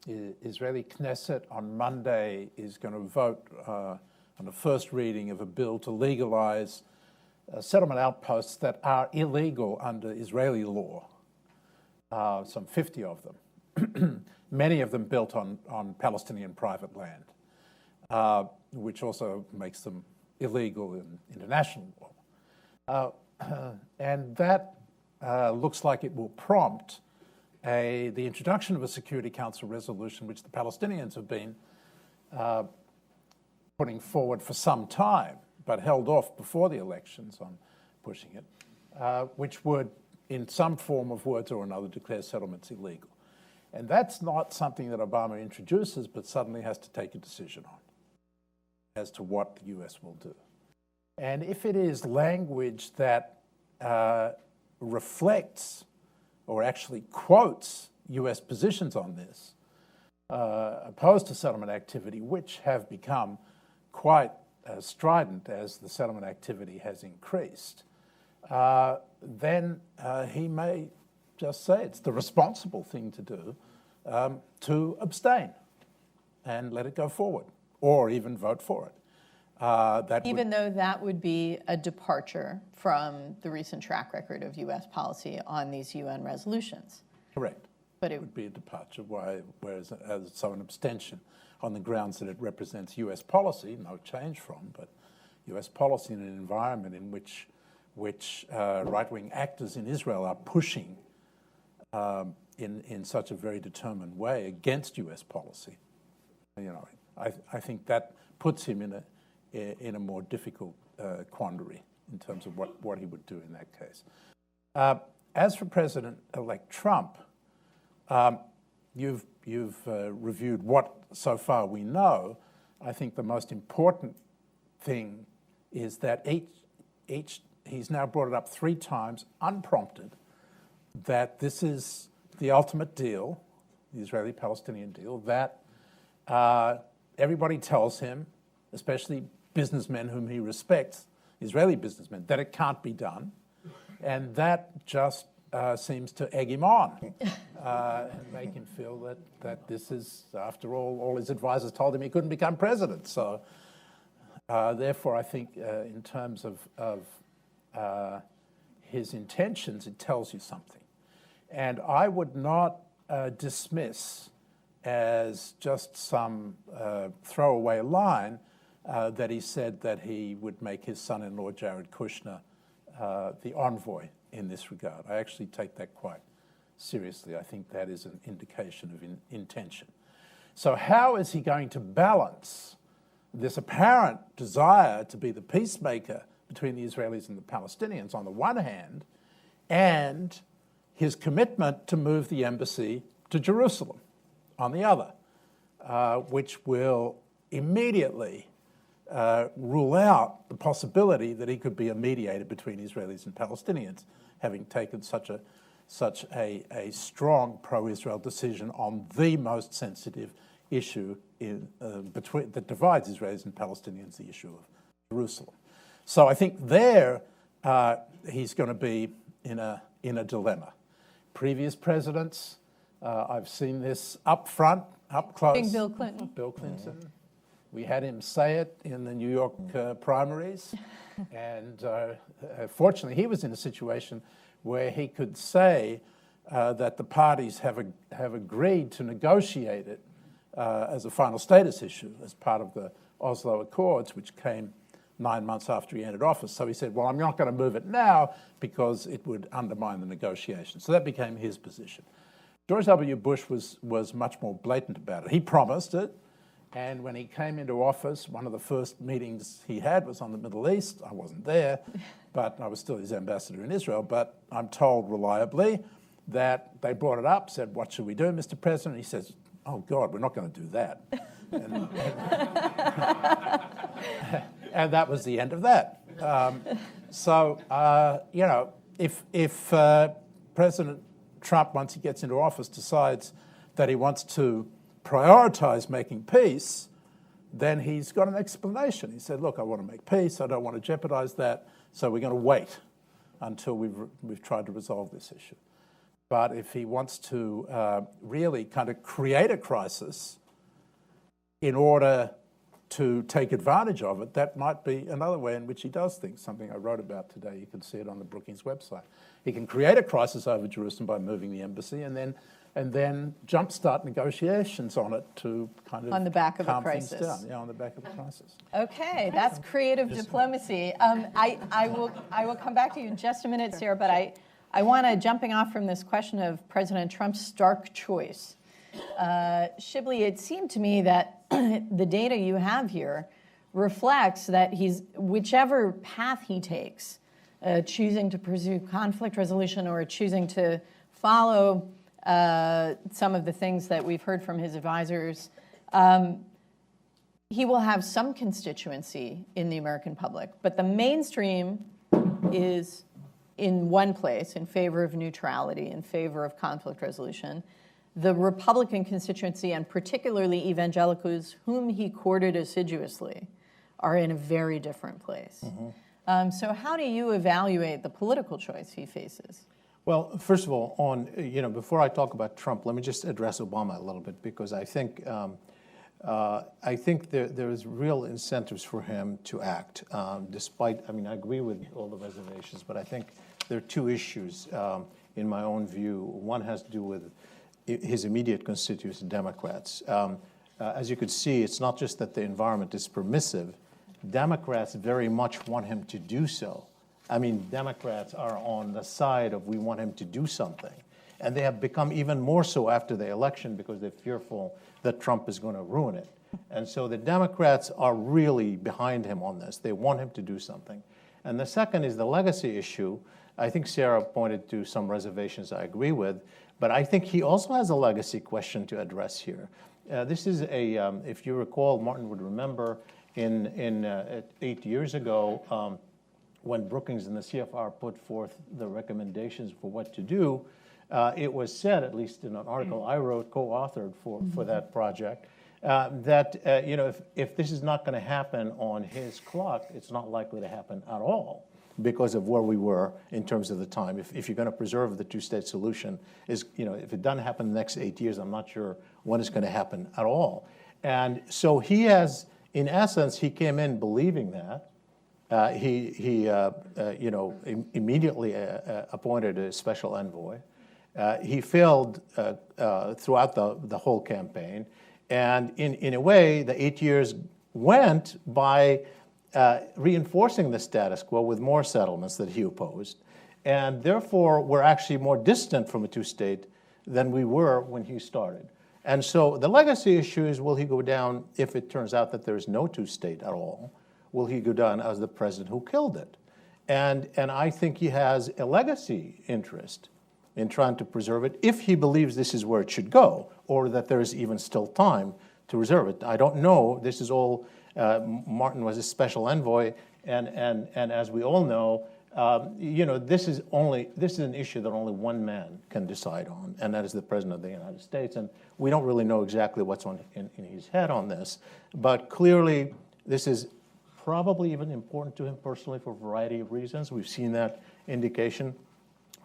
Israeli Knesset on Monday is going to vote on the first reading of a bill to legalize settlement outposts that are illegal under Israeli law, some 50 of them, many of them built on Palestinian private land, which also makes them illegal in international law. And that looks like it will prompt the introduction of a Security Council resolution, which the Palestinians have been putting forward for some time, but held off before the elections on pushing it, which would, in some form of words or another, declare settlements illegal. And that's not something that Obama introduces, but suddenly has to take a decision on as to what the US will do. And if it is language that reflects or actually quotes US positions on this, opposed to settlement activity, which have become quite strident as the settlement activity has increased, then he may just say it's the responsible thing to do to abstain and let it go forward, or even vote for it. Even though that would be a departure from the recent track record of U.S. policy on these UN resolutions. Correct. But it would be a departure, whereas so an abstention on the grounds that it represents U.S. policy, no change from, but U.S. policy in an environment in which right-wing actors in Israel are pushing in such a very determined way against U.S. policy. You know, I think that puts him in a more difficult quandary in terms of what he would do in that case. As for President-elect Trump, you've reviewed what so far we know. I think the most important thing is that he's now brought it up 3 times unprompted, that this is the ultimate deal, the Israeli-Palestinian deal, that everybody tells him, especially businessmen whom he respects, Israeli businessmen, that it can't be done. And that just seems to egg him on and make him feel that this is, after all his advisors told him he couldn't become president. So therefore, I think in terms of his intentions, it tells you something. And I would not dismiss as just some throwaway line that he said that he would make his son-in-law, Jared Kushner, the envoy in this regard. I actually take that quite seriously. I think that is an indication of intention. So how is he going to balance this apparent desire to be the peacemaker between the Israelis and the Palestinians on the one hand, and his commitment to move the embassy to Jerusalem on the other, which will immediately rule out the possibility that he could be a mediator between Israelis and Palestinians, having taken such a strong pro-Israel decision on the most sensitive issue that divides Israelis and Palestinians, the issue of Jerusalem. So I think there he's going to be in a dilemma. Previous presidents, I've seen this up front, up close. Bill Clinton. Bill Clinton. We had him say it in the New York primaries. And fortunately, he was in a situation where he could say that the parties have agreed to negotiate it as a final status issue, as part of the Oslo Accords, which came 9 months after he entered office. So he said, well, I'm not going to move it now because it would undermine the negotiations. So that became his position. George W. Bush was much more blatant about it. He promised it. And when he came into office, one of the first meetings he had was on the Middle East. I wasn't there, but I was still his ambassador in Israel. But I'm told reliably that they brought it up, said, what should we do, Mr. President? He says, oh, God, we're not going to do that. And that was the end of that. You know, if President Trump, once he gets into office, decides that he wants to prioritize making peace, then he's got an explanation. He said, look, I want to make peace. I don't want to jeopardize that. So we're going to wait until we've tried to resolve this issue. But if he wants to really kind of create a crisis in order to take advantage of it, that might be another way in which he does things, something I wrote about today. You can see it on the Brookings website. He can create a crisis over Jerusalem by moving the embassy and then jumpstart negotiations on it to kind of On the back of the calm things crisis. down. Yeah, on the back of the crisis. Okay, that's creative diplomacy. I will come back to you in just a minute, Sarah, but I want to, jumping off from this question of President Trump's stark choice. Shibley, it seemed to me that the data you have here reflects that whichever path he takes, choosing to pursue conflict resolution or choosing to follow some of the things that we've heard from his advisors, he will have some constituency in the American public. But the mainstream is in one place, in favor of neutrality, in favor of conflict resolution. The Republican constituency, and particularly evangelicals, whom he courted assiduously, are in a very different place. So how do you evaluate the political choice he faces? Well, first of all, before I talk about Trump, let me just address Obama a little bit, because I think there is real incentives for him to act, despite, I agree with all the reservations, but I think there are two issues in my own view. One has to do with his immediate constituents, Democrats. As you could see, it's not just that the environment is permissive. Democrats very much want him to do so. Democrats are on the side of we want him to do something. And they have become even more so after the election because they're fearful that Trump is going to ruin it. And so the Democrats are really behind him on this. They want him to do something. And the second is the legacy issue. I think Sarah pointed to some reservations I agree with, but I think he also has a legacy question to address here. This is if you recall, Martin would remember, in 8 years ago, when Brookings and the CFR put forth the recommendations for what to do, it was said, at least in an article I wrote, co-authored for that project, that if this is not going to happen on his clock, it's not likely to happen at all, because of where we were in terms of the time. If you're going to preserve the two-state solution, if it doesn't happen in the next 8 years, I'm not sure when it's going to happen at all. And so he has, in essence, he came in believing that. He immediately appointed a special envoy. He failed throughout the whole campaign. And in a way, the 8 years went by reinforcing the status quo with more settlements that he opposed. And therefore, we're actually more distant from a two-state than we were when he started. And so the legacy issue is, will he go down, if it turns out that there's no two-state at all, will he go down as the president who killed it? And I think he has a legacy interest in trying to preserve it, if he believes this is where it should go, or that there is even still time to reserve it. I don't know. This is all, Martin was a special envoy, and as we all know, this is an issue that only one man can decide on, and that is the President of the United States. And we don't really know exactly what's in his head on this, but clearly this is probably even important to him personally for a variety of reasons. We've seen that indication.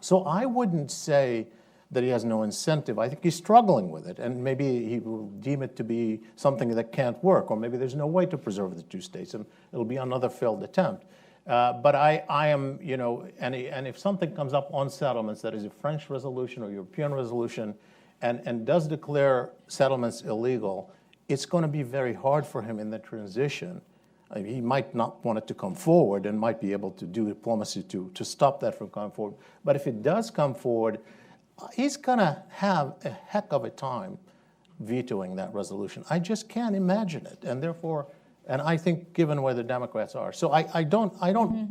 So I wouldn't say that he has no incentive. I think he's struggling with it, and maybe he will deem it to be something that can't work, or maybe there's no way to preserve the two states, and it'll be another failed attempt. But I am, and if something comes up on settlements that is a French resolution or European resolution and does declare settlements illegal, it's going to be very hard for him in the transition. He might not want it to come forward and might be able to do diplomacy to stop that from coming forward. But if it does come forward, he's going to have a heck of a time vetoing that resolution. I just can't imagine it. And therefore, and I think given where the Democrats are. So I don't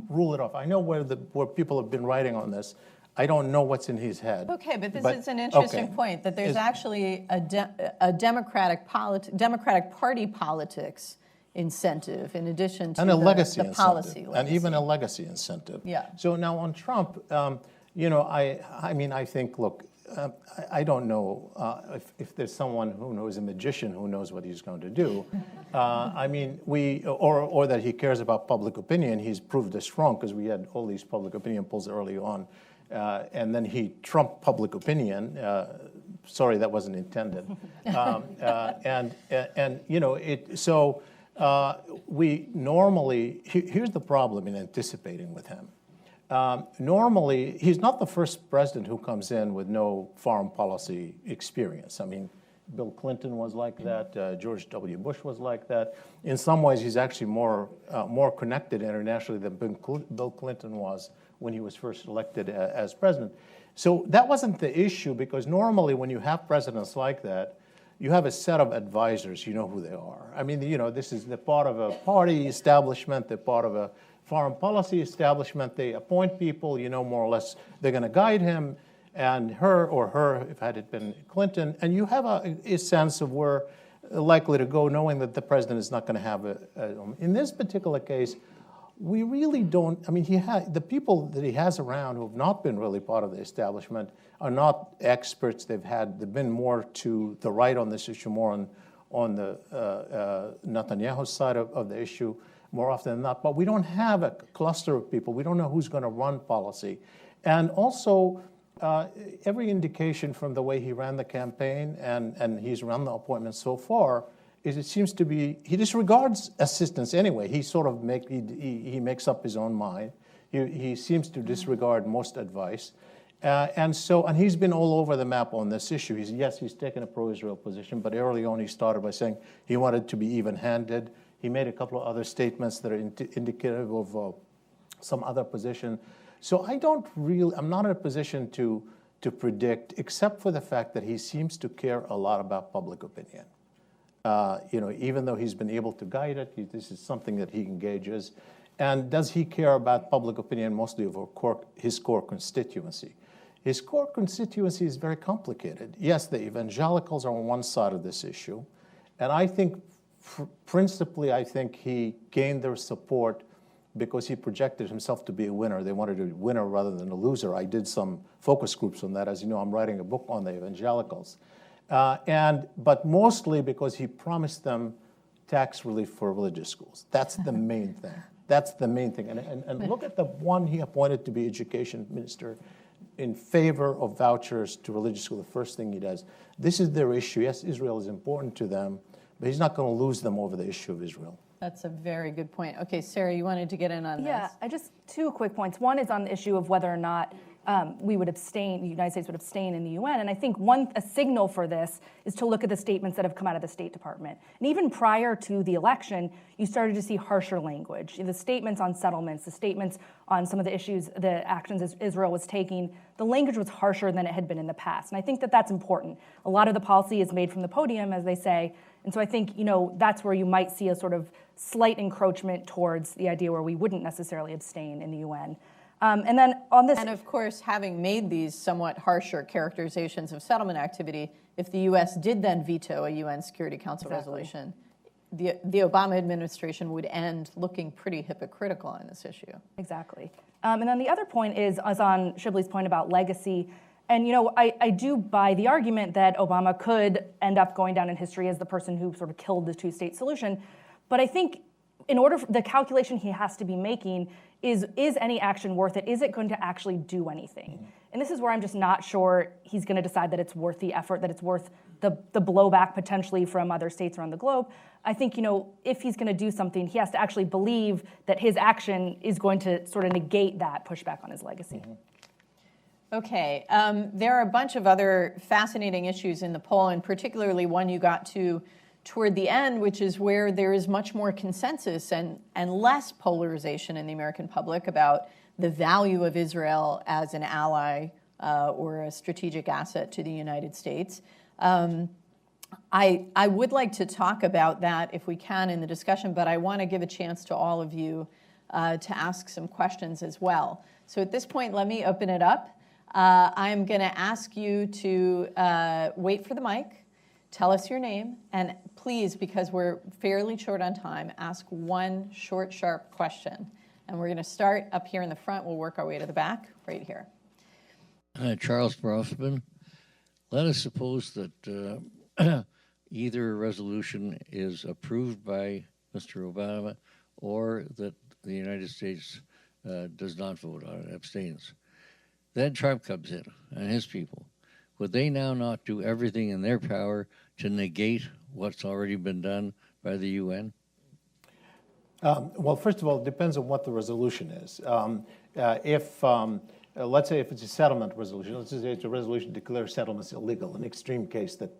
rule it off. I know where people have been writing on this. I don't know what's in his head. Okay, but this is an interesting point, that there's actually a Democratic Party politics incentive in addition to and a legacy the incentive, policy legacy. and even a legacy incentive. Yeah. So now on Trump, I think, look, I don't know if there's someone who knows, a magician who knows what he's going to do. I mean, or that he cares about public opinion. He's proved us wrong because we had all these public opinion polls early on, and then he trumped public opinion. Sorry, that wasn't intended. And you know, we normally, here's the problem in anticipating with him. Normally, he's not the first president who comes in with no foreign policy experience. I mean, Bill Clinton was like that. George W. Bush was like that. In some ways, he's actually more connected internationally than Bill Clinton was when he was first elected as president. So that wasn't the issue, because normally when you have presidents like that, you have a set of advisors. You know who they are. I mean, you know, this is the part of a party establishment, they're part of a foreign policy establishment. They appoint people, you know, more or less they're going to guide him and her, if had it been Clinton, and you have a sense of where likely to go, knowing that the president is not going to have in this particular case, we really don't. I mean, the people that he has around who have not been really part of the establishment are not experts. They've been more to the right on this issue, more on the Netanyahu side of the issue, more often than not. But we don't have a cluster of people. We don't know who's going to run policy. And also, every indication from the way he ran the campaign and he's run the appointments so far is it seems to be, he disregards assistance anyway. He sort of he makes up his own mind. He seems to disregard most advice. And he's been all over the map on this issue. He's taken a pro-Israel position, but early on he started by saying he wanted to be even-handed. He made a couple of other statements that are indicative of some other position. So I'm not in a position to predict, except for the fact that he seems to care a lot about public opinion. You know, even though he's been able to guide it, this is something that he engages. And does he care about public opinion mostly over his core constituency? His core constituency is very complicated. Yes, the evangelicals are on one side of this issue, and I think principally, I think he gained their support because he projected himself to be a winner. They wanted a winner rather than a loser. I did some focus groups on that. As you know, I'm writing a book on the evangelicals. But mostly because he promised them tax relief for religious schools. That's the main thing. That's the main thing. And look at the one he appointed to be education minister in favor of vouchers to religious schools. The first thing he does. This is their issue. Yes, Israel is important to them, but he's not going to lose them over the issue of Israel. That's a very good point. Okay, Sarah, you wanted to get in on this. Yeah, just two quick points. One is on the issue of whether or not the United States would abstain in the UN. And I think a signal for this is to look at the statements that have come out of the State Department. And even prior to the election, you started to see harsher language. The statements on settlements, the statements on some of the issues, the actions Israel was taking, the language was harsher than it had been in the past. And I think that that's important. A lot of the policy is made from the podium, as they say. And so I think, you know, that's where you might see a sort of slight encroachment towards the idea where we wouldn't necessarily abstain in the UN. And then on this... And of course, having made these somewhat harsher characterizations of settlement activity, if the U.S. did then veto a UN Security Council resolution, the Obama administration would end looking pretty hypocritical on this issue. Exactly. And then the other point is on Shibley's point about legacy. And, you know, I do buy the argument that Obama could end up going down in history as the person who sort of killed the two-state solution. But I think in order for the calculation he has to be making is any action worth it? Is it going to actually do anything? And this is where I'm just not sure he's going to decide that it's worth the effort, that it's worth the blowback potentially from other states around the globe. I think, you know, if he's going to do something, he has to actually believe that his action is going to sort of negate that pushback on his legacy. Okay, there are a bunch of other fascinating issues in the poll, and particularly one you got to toward the end, which is where there is much more consensus and less polarization in the American public about the value of Israel as an ally or a strategic asset to the United States. I would like to talk about that if we can in the discussion, but I want to give a chance to all of you to ask some questions as well. So at this point, let me open it up. I'm going to ask you to wait for the mic. Tell us your name, and please, because we're fairly short on time, ask one short, sharp question. And we're going to start up here in the front. We'll work our way to the back, right here. Charles Brosman. Let us suppose that either a resolution is approved by Mr. Obama or that the United States does not vote on it, abstains. Then Trump comes in and his people. Would they now not do everything in their power to negate what's already been done by the UN? Well, first of all, it depends on what the resolution is. Let's say if it's a settlement resolution, let's just say it's a resolution to declare settlements illegal, an extreme case that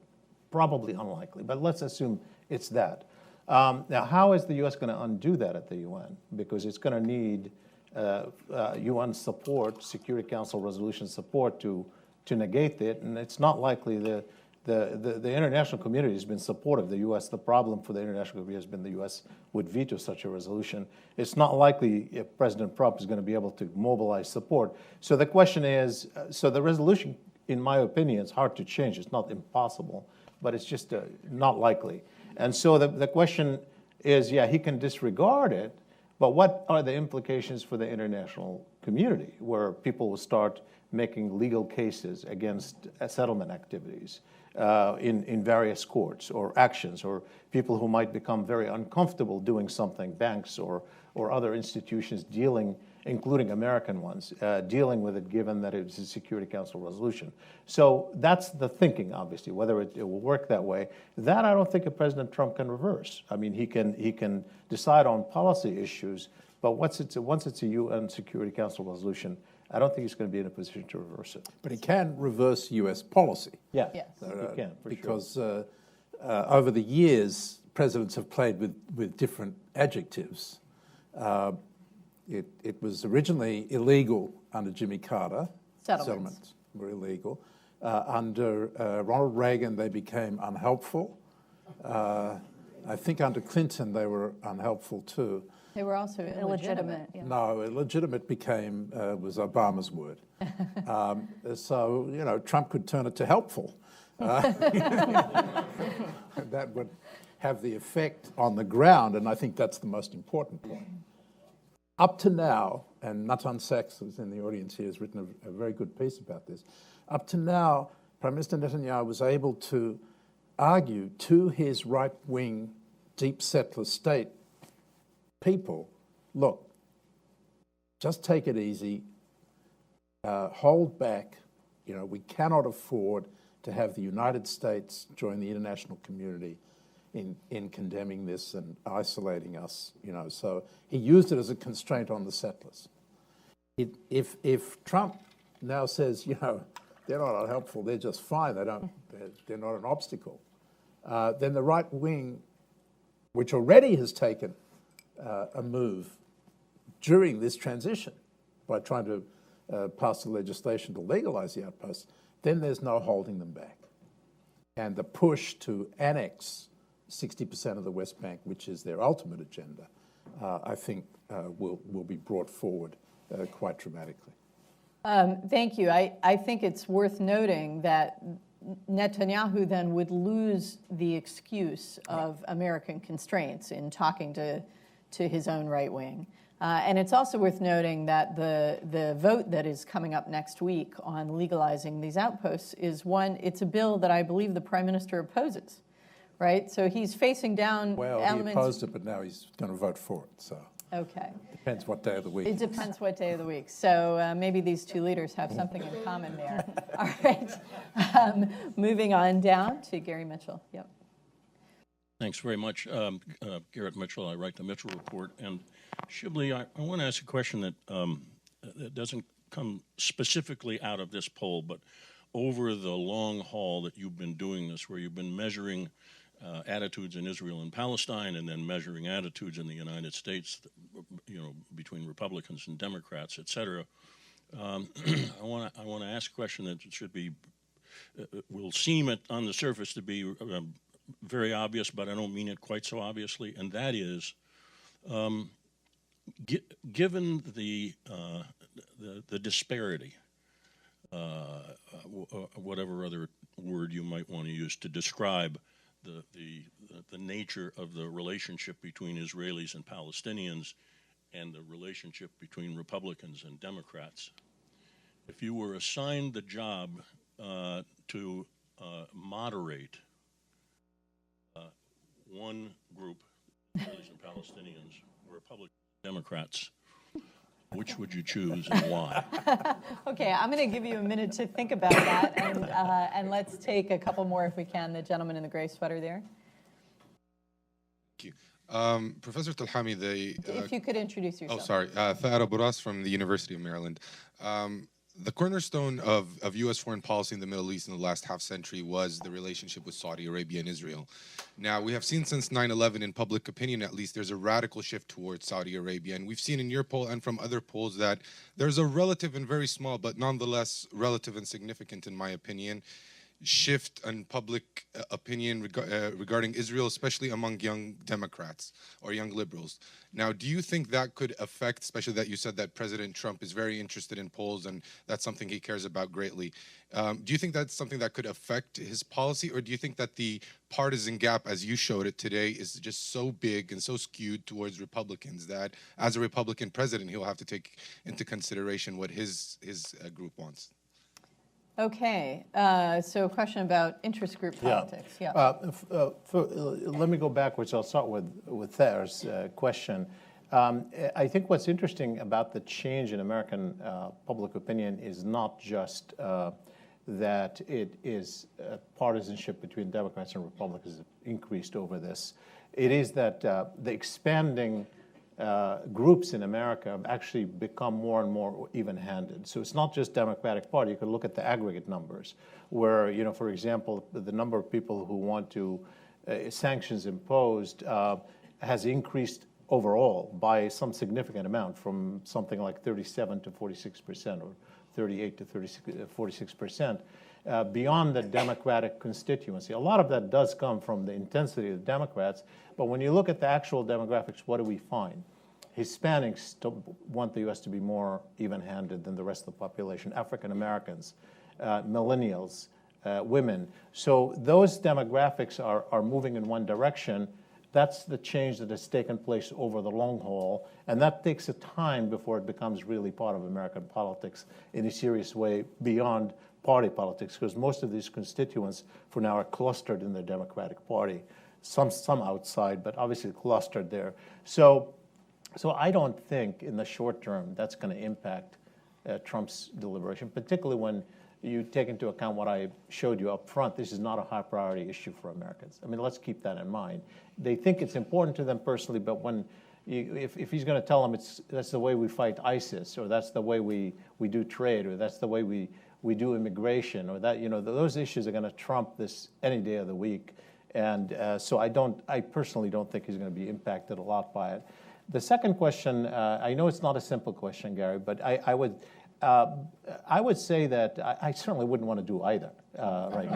probably unlikely, but let's assume it's that. Now, how is the U.S. going to undo that at the UN? Because it's going to need UN support, Security Council resolution support to negate it, and it's not likely the international community has been supportive of the U.S. The problem for the international community has been the U.S. would veto such a resolution. It's not likely if President Trump is going to be able to mobilize support. So the question is, so the resolution, in my opinion, is hard to change. It's not impossible, but it's just not likely. And so the question is, yeah, he can disregard it, but what are the implications for the international community where people will start making legal cases against settlement activities in various courts or actions, or people who might become very uncomfortable doing something, banks or other institutions dealing, including American ones, dealing with it given that it's a Security Council resolution. So that's the thinking, obviously, whether it will work that way. That I don't think President Trump can reverse. I mean, he can decide on policy issues, but once it's a UN Security Council resolution, I don't think he's going to be in a position to reverse it. But he can reverse U.S. policy. Yeah, Yes. he can, for because over the years, presidents have played with different adjectives. It was originally illegal under Jimmy Carter. Settlements were illegal. Under Ronald Reagan, they became unhelpful. I think under Clinton, they were unhelpful too. They were also illegitimate. Yeah. No, illegitimate was Obama's word. So, you know, Trump could turn it to helpful. That would have the effect on the ground, and I think that's the most important point. Up to now, and Natan Sachs, who's in the audience here, has written a very good piece about this. Up to now, Prime Minister Netanyahu was able to argue to his right-wing, deep settler state people, look, just take it easy, hold back. You know, we cannot afford to have the United States join the international community in condemning this and isolating us. You know, so he used it as a constraint on the settlers. If Trump now says, you know, they're not unhelpful, they're just fine, they're not an obstacle, then the right wing, which already has taken a move during this transition by trying to pass the legislation to legalize the outposts, then there's no holding them back. And the push to annex 60% of the West Bank, which is their ultimate agenda, I think will be brought forward quite dramatically. Thank you. I think it's worth noting that Netanyahu then would lose the excuse of American constraints in talking to his own right wing. And it's also worth noting that the vote that is coming up next week on legalizing these outposts is it's a bill that I believe the Prime Minister opposes, right? So he's facing down elements. He opposed it, but now he's going to vote for it, so. Okay. Depends what day of the week. It depends what day of the week. So maybe these two leaders have something in common there. All right. Moving on down to Gary Mitchell. Yep. Thanks very much. Garrett Mitchell, I write the Mitchell Report. And Shibley, I want to ask a question that doesn't come specifically out of this poll, but over the long haul that you've been doing this, where you've been measuring attitudes in Israel and Palestine, and then measuring attitudes in the United States, you know, between Republicans and Democrats, et cetera. I want to ask a question that will seem on the surface to be very obvious, but I don't mean it quite so obviously, and that is, given the disparity, whatever other word you might want to use to describe the nature of the relationship between Israelis and Palestinians and the relationship between Republicans and Democrats, if you were assigned the job to moderate one group, Israelis and Palestinians, Republicans, Democrats, which would you choose and why? Okay, I'm going to give you a minute to think about that, and let's take a couple more if we can. The gentleman in the gray sweater there. Thank you. Professor Telhami, If you could introduce yourself. Oh, sorry. Tha'ara Buras from the University of Maryland. The cornerstone of U.S. foreign policy in the Middle East in the last half century was the relationship with Saudi Arabia and Israel. Now, we have seen since 9/11, in public opinion at least, there's a radical shift towards Saudi Arabia. And we've seen in your poll and from other polls that there's a relative and very small, but nonetheless relative and significant, in my opinion, shift in public opinion regarding Israel, especially among young Democrats or young liberals. Now, do you think that could affect, especially that you said that President Trump is very interested in polls and that's something he cares about greatly. Do you think that's something that could affect his policy, or do you think that the partisan gap, as you showed it today, is just so big and so skewed towards Republicans that as a Republican president, he'll have to take into consideration what his group wants? Okay, so a question about interest group politics. Yeah. Let me go backwards. I'll start with Thayer's question. I think what's interesting about the change in American public opinion is not just that it is partisanship between Democrats and Republicans increased over this. It is that the expanding groups in America have actually become more and more even-handed. So it's not just Democratic Party. You can look at the aggregate numbers where, for example, the number of people who want to sanctions imposed has increased overall by some significant amount, from something like 37 to 46% or 38 to 46%. Beyond the Democratic constituency. A lot of that does come from the intensity of the Democrats, but when you look at the actual demographics, what do we find? Hispanics want the U.S. to be more even-handed than the rest of the population, African Americans, millennials, women. So those demographics are moving in one direction. That's the change that has taken place over the long haul, and that takes a time before it becomes really part of American politics in a serious way beyond party politics, because most of these constituents for now are clustered in the Democratic Party, some outside, but obviously clustered there. So I don't think in the short term that's going to impact Trump's deliberation, particularly when you take into account what I showed you up front. This is not a high priority issue for Americans. I mean, let's keep that in mind. They think it's important to them personally, but when if he's going to tell them that's the way we fight ISIS, or that's the way we do trade, or that's the way we do immigration, or that, those issues are going to trump this any day of the week. And so I personally don't think he's going to be impacted a lot by it. The second question, I know it's not a simple question, Gary, but I would say that I certainly wouldn't want to do either right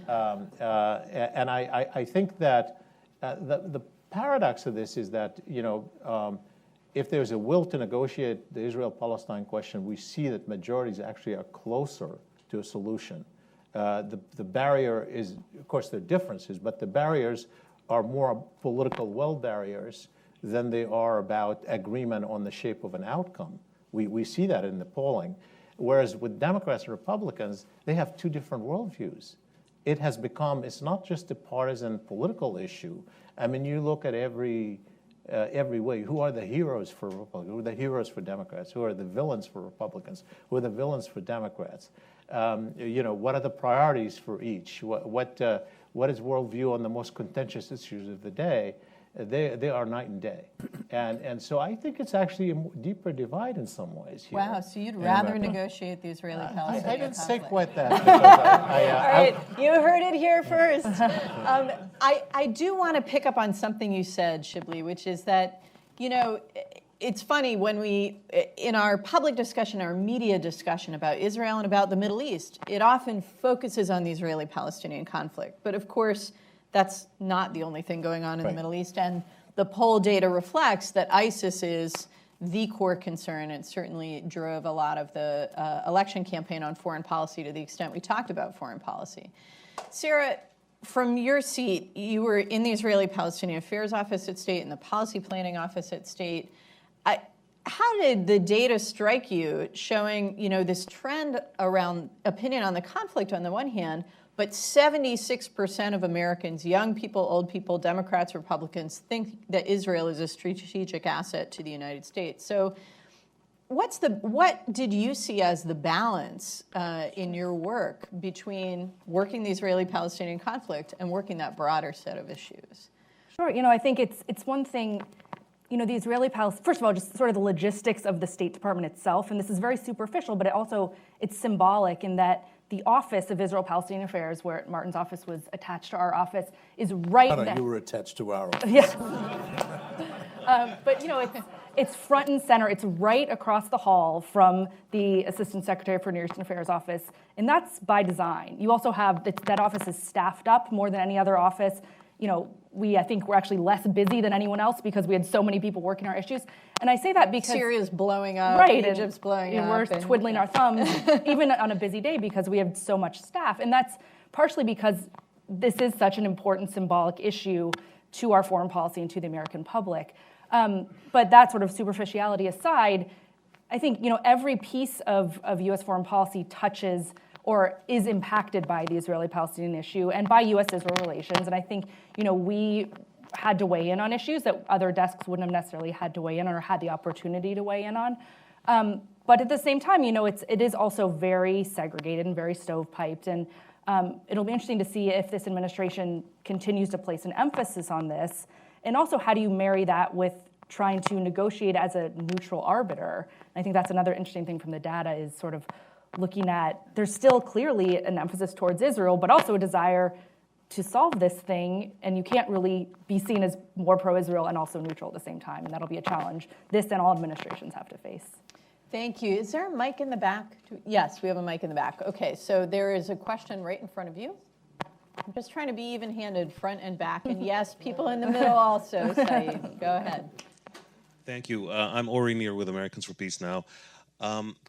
now. And I think that the paradox of this is that, if there's a will to negotiate the Israel-Palestine question, we see that majorities actually are closer to a solution. The barrier is, of course, there are differences, but the barriers are more political will barriers than they are about agreement on the shape of an outcome. We see that in the polling. Whereas with Democrats and Republicans, they have two different worldviews. It's not just a partisan political issue. I mean, you look at every way. Who are the heroes for Republicans? Who are the heroes for Democrats? Who are the villains for Republicans? Who are the villains for Democrats? What are the priorities for each? What is worldview on the most contentious issues of the day? They are night and day. And so I think it's actually a deeper divide in some ways here. Wow, so you'd rather negotiate the Israeli-Palestinian I didn't say conflict. quite that. All right, you heard it here first. I do want to pick up on something you said, Shibley, which is that, it's funny when in our public discussion, our media discussion about Israel and about the Middle East, it often focuses on the Israeli-Palestinian conflict. But of course, that's not the only thing going on in the Middle East. And the poll data reflects that ISIS is the core concern. It certainly drove a lot of the election campaign on foreign policy to the extent we talked about foreign policy. Sarah, from your seat, you were in the Israeli-Palestinian Affairs Office at State and the Policy Planning Office at State. How did the data strike you showing, this trend around opinion on the conflict on the one hand, But 76% of Americans, young people, old people, Democrats, Republicans, think that Israel is a strategic asset to the United States. So what did you see as the balance in your work between working the Israeli-Palestinian conflict and working that broader set of issues? Sure. I think it's one thing, the Israeli-Palestinian, first of all, just sort of the logistics of the State Department itself, and this is very superficial, but it's symbolic in that the Office of Israel-Palestinian Affairs, where Martin's office was attached to our office, is right No, there. you were attached to our office. Yes. But it's front and center. It's right across the hall from the Assistant Secretary for Near Eastern Affairs office, and that's by design. You also have that office is staffed up more than any other office. I think we're actually less busy than anyone else because we had so many people working our issues. And I say that because Syria's blowing up, right, Egypt's blowing up. We're twiddling our thumbs, even on a busy day, because we have so much staff. And that's partially because this is such an important symbolic issue to our foreign policy and to the American public. But that sort of superficiality aside, I think every piece of U.S. foreign policy touches or is impacted by the Israeli-Palestinian issue and by U.S.-Israel relations. And I think, we had to weigh in on issues that other desks wouldn't have necessarily had to weigh in on or had the opportunity to weigh in on. But at the same time, it is also very segregated and very stovepiped. And it'll be interesting to see if this administration continues to place an emphasis on this. And also, how do you marry that with trying to negotiate as a neutral arbiter? And I think that's another interesting thing from the data is sort of looking at, there's still clearly an emphasis towards Israel, but also a desire to solve this thing, and you can't really be seen as more pro-Israel and also neutral at the same time, and that'll be a challenge this and all administrations have to face. Thank you. Is there a mic in the back? Yes, we have a mic in the back. Okay, so there is a question right in front of you. I'm just trying to be even-handed, front and back, and yes, people in the middle also, Saeed. Go ahead. Thank you. I'm Ori Nir with Americans for Peace Now.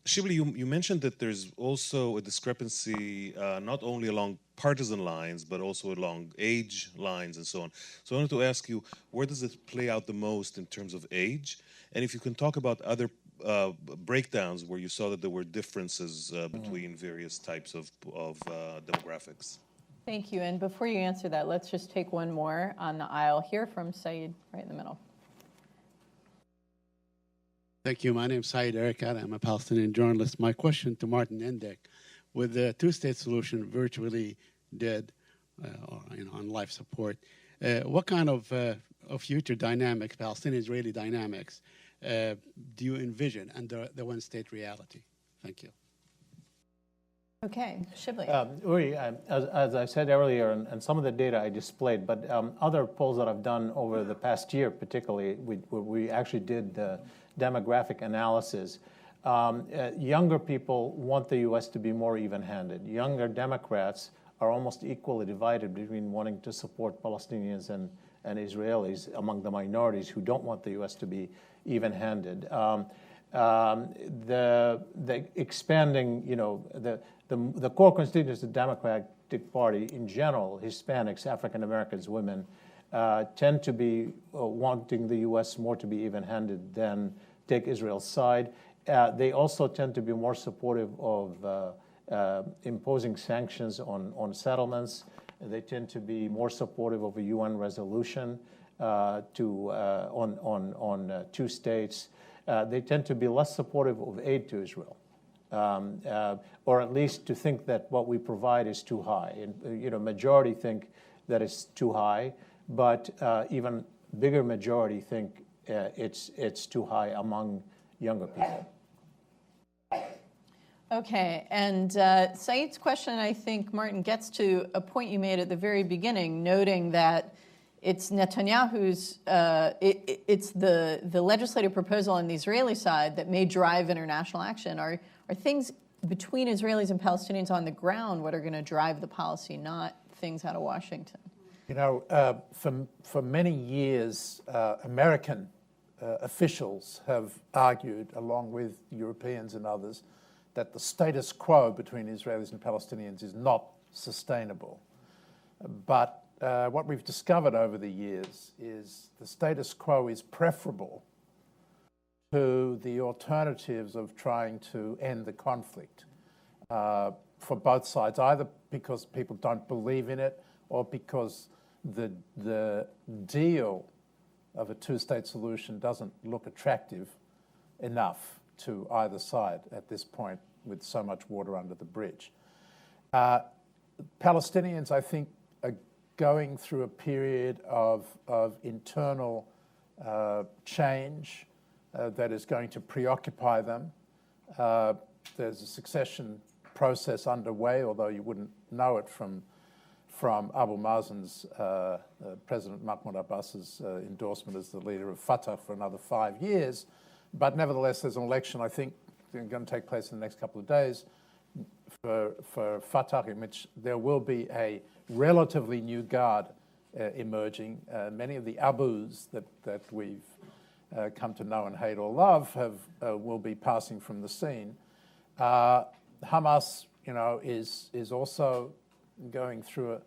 Shibley, you mentioned that there's also a discrepancy not only along partisan lines, but also along age lines and so on. So I wanted to ask you, where does it play out the most in terms of age? And if you can talk about other breakdowns where you saw that there were differences between various types of demographics. Thank you. And before you answer that, let's just take one more on the aisle here from Saeed, right in the middle. Thank you. My name is Saeed Erekat. I'm a Palestinian journalist. My question to Martin Endek, with the two-state solution virtually dead on life support, what kind of future dynamics, Palestinian-Israeli dynamics, do you envision under the one-state reality? Thank you. Okay, Shibley. Uri, as I said earlier, and some of the data I displayed, but other polls that I've done over the past year, particularly, we actually did demographic analysis. Younger people want the U.S. to be more even-handed. Younger Democrats are almost equally divided between wanting to support Palestinians and Israelis among the minorities who don't want the U.S. to be even-handed. The expanding, the core constituents of the Democratic Party in general, Hispanics, African Americans, women, tend to be wanting the U.S. more to be even-handed than take Israel's side. They also tend to be more supportive of imposing sanctions on settlements. They tend to be more supportive of a UN resolution on two states. They tend to be less supportive of aid to Israel, or at least to think that what we provide is too high. And majority think that it's too high, but even bigger majority think it's too high among younger people. Okay, and Saeed's question, I think, Martin, gets to a point you made at the very beginning, noting that it's Netanyahu's, it's the legislative proposal on the Israeli side that may drive international action. Are things between Israelis and Palestinians on the ground what are going to drive the policy, not things out of Washington? For many years, American officials have argued, along with Europeans and others, that the status quo between Israelis and Palestinians is not sustainable. But what we've discovered over the years is the status quo is preferable to the alternatives of trying to end the conflict for both sides, either because people don't believe in it or because the deal of a two-state solution doesn't look attractive enough to either side at this point with so much water under the bridge. Palestinians, I think, are going through a period of internal change that is going to preoccupy them. There's a succession process underway, although you wouldn't know it from Abu Mazen's, President Mahmoud Abbas's endorsement as the leader of Fatah for another 5 years. But nevertheless, there's an election, I think, going to take place in the next couple of days for Fatah, in which there will be a relatively new guard emerging. Many of the Abus that we've come to know and hate or love will be passing from the scene. Hamas, is also going through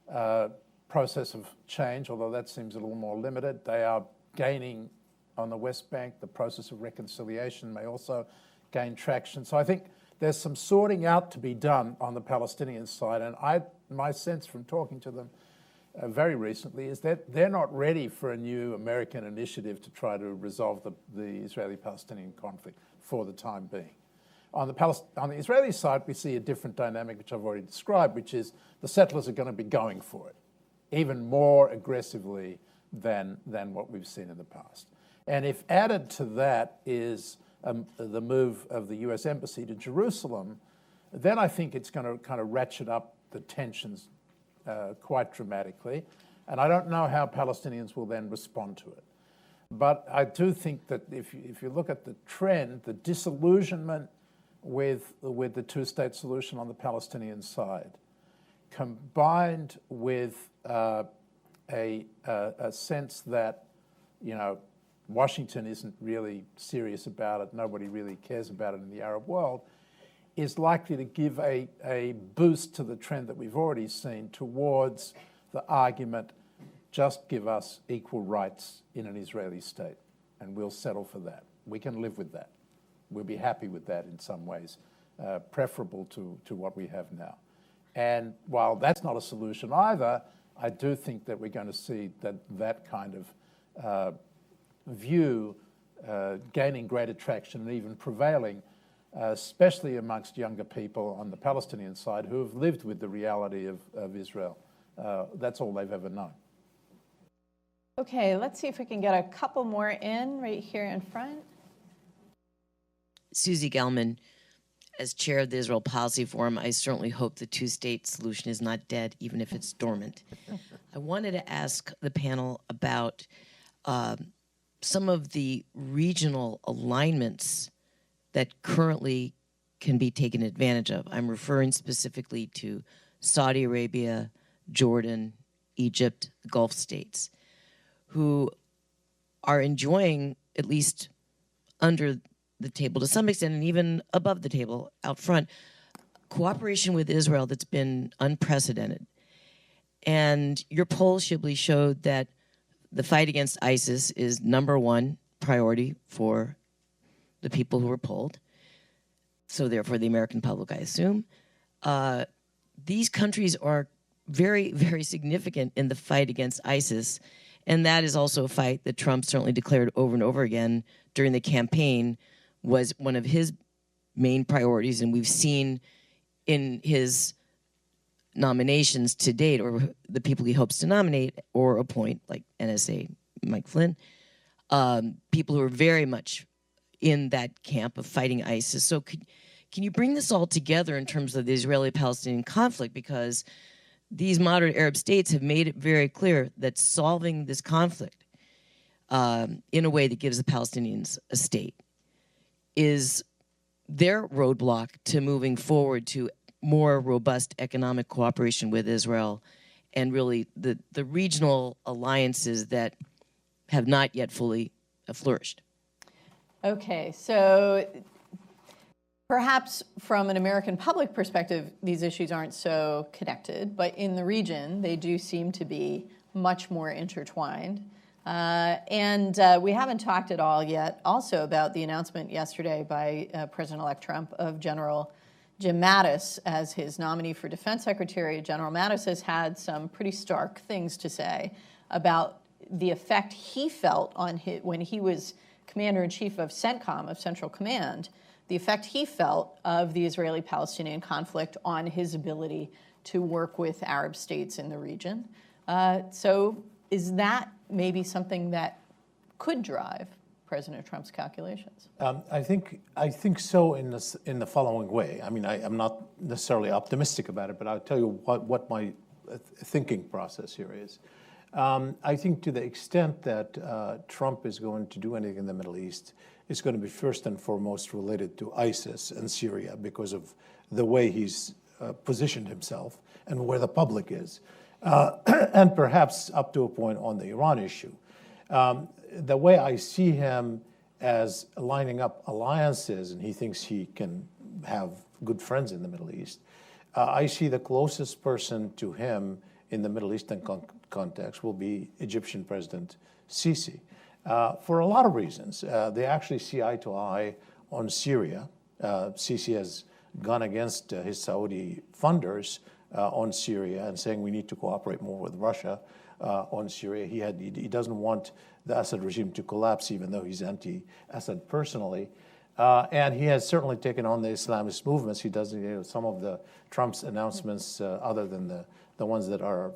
a process of change, although that seems a little more limited. They are gaining on the West Bank. The process of reconciliation may also gain traction. So I think there's some sorting out to be done on the Palestinian side, and my sense from talking to them very recently is that they're not ready for a new American initiative to try to resolve the Israeli-Palestinian conflict for the time being. On the Israeli side, we see a different dynamic, which I've already described, which is the settlers are going to be going for it, even more aggressively than what we've seen in the past. And if added to that is the move of the US Embassy to Jerusalem, then I think it's going to kind of ratchet up the tensions quite dramatically. And I don't know how Palestinians will then respond to it. But I do think that if you look at the trend, the disillusionment with the two-state solution on the Palestinian side, combined with a sense that, Washington isn't really serious about it, nobody really cares about it in the Arab world, is likely to give a boost to the trend that we've already seen towards the argument, just give us equal rights in an Israeli state, and we'll settle for that. We can live with that. We'll be happy with that in some ways, preferable to what we have now. And while that's not a solution either, I do think that we're going to see that kind of view gaining greater traction and even prevailing, especially amongst younger people on the Palestinian side who have lived with the reality of Israel. That's all they've ever known. Okay, let's see if we can get a couple more in right here in front. Susie Gelman, as chair of the Israel Policy Forum, I certainly hope the two-state solution is not dead, even if it's dormant. I wanted to ask the panel about some of the regional alignments that currently can be taken advantage of. I'm referring specifically to Saudi Arabia, Jordan, Egypt, the Gulf states, who are enjoying, at least under the table to some extent, and even above the table out front, cooperation with Israel that's been unprecedented. And your poll, Shibley, showed that the fight against ISIS is #1 priority for the people who were polled. So therefore, the American public, I assume. These countries are very, very significant in the fight against ISIS. And that is also a fight that Trump certainly declared over and over again during the campaign was one of his main priorities. And we've seen in his nominations to date, or the people he hopes to nominate or appoint, like NSA Mike Flynn, people who are very much in that camp of fighting ISIS. So can you bring this all together in terms of the Israeli-Palestinian conflict? Because these moderate Arab states have made it very clear that solving this conflict in a way that gives the Palestinians a state is their roadblock to moving forward to more robust economic cooperation with Israel and really the regional alliances that have not yet fully flourished. Okay, so perhaps from an American public perspective, these issues aren't so connected, but in the region, they do seem to be much more intertwined. And we haven't talked at all yet also about the announcement yesterday by President-elect Trump of General Jim Mattis as his nominee for Defense Secretary. General Mattis has had some pretty stark things to say about the effect he felt on when he was Commander-in-Chief of CENTCOM, of Central Command, the effect he felt of the Israeli-Palestinian conflict on his ability to work with Arab states in the region. So is that maybe something that could drive President Trump's calculations? I think so in the following way. I mean, I'm not necessarily optimistic about it, but I'll tell you what my thinking process here is. I think to the extent that Trump is going to do anything in the Middle East, it's going to be first and foremost related to ISIS and Syria because of the way he's positioned himself and where the public is, and perhaps up to a point on the Iran issue. The way I see him as lining up alliances, and he thinks he can have good friends in the Middle East, I see the closest person to him in the Middle Eastern context will be Egyptian President Sisi, for a lot of reasons. They actually see eye to eye on Syria. Sisi has gone against his Saudi funders on Syria and saying we need to cooperate more with Russia on Syria. He doesn't want the Assad regime to collapse, even though he's anti-Assad personally. And he has certainly taken on the Islamist movements. He does some of the Trump's announcements, other than the ones that are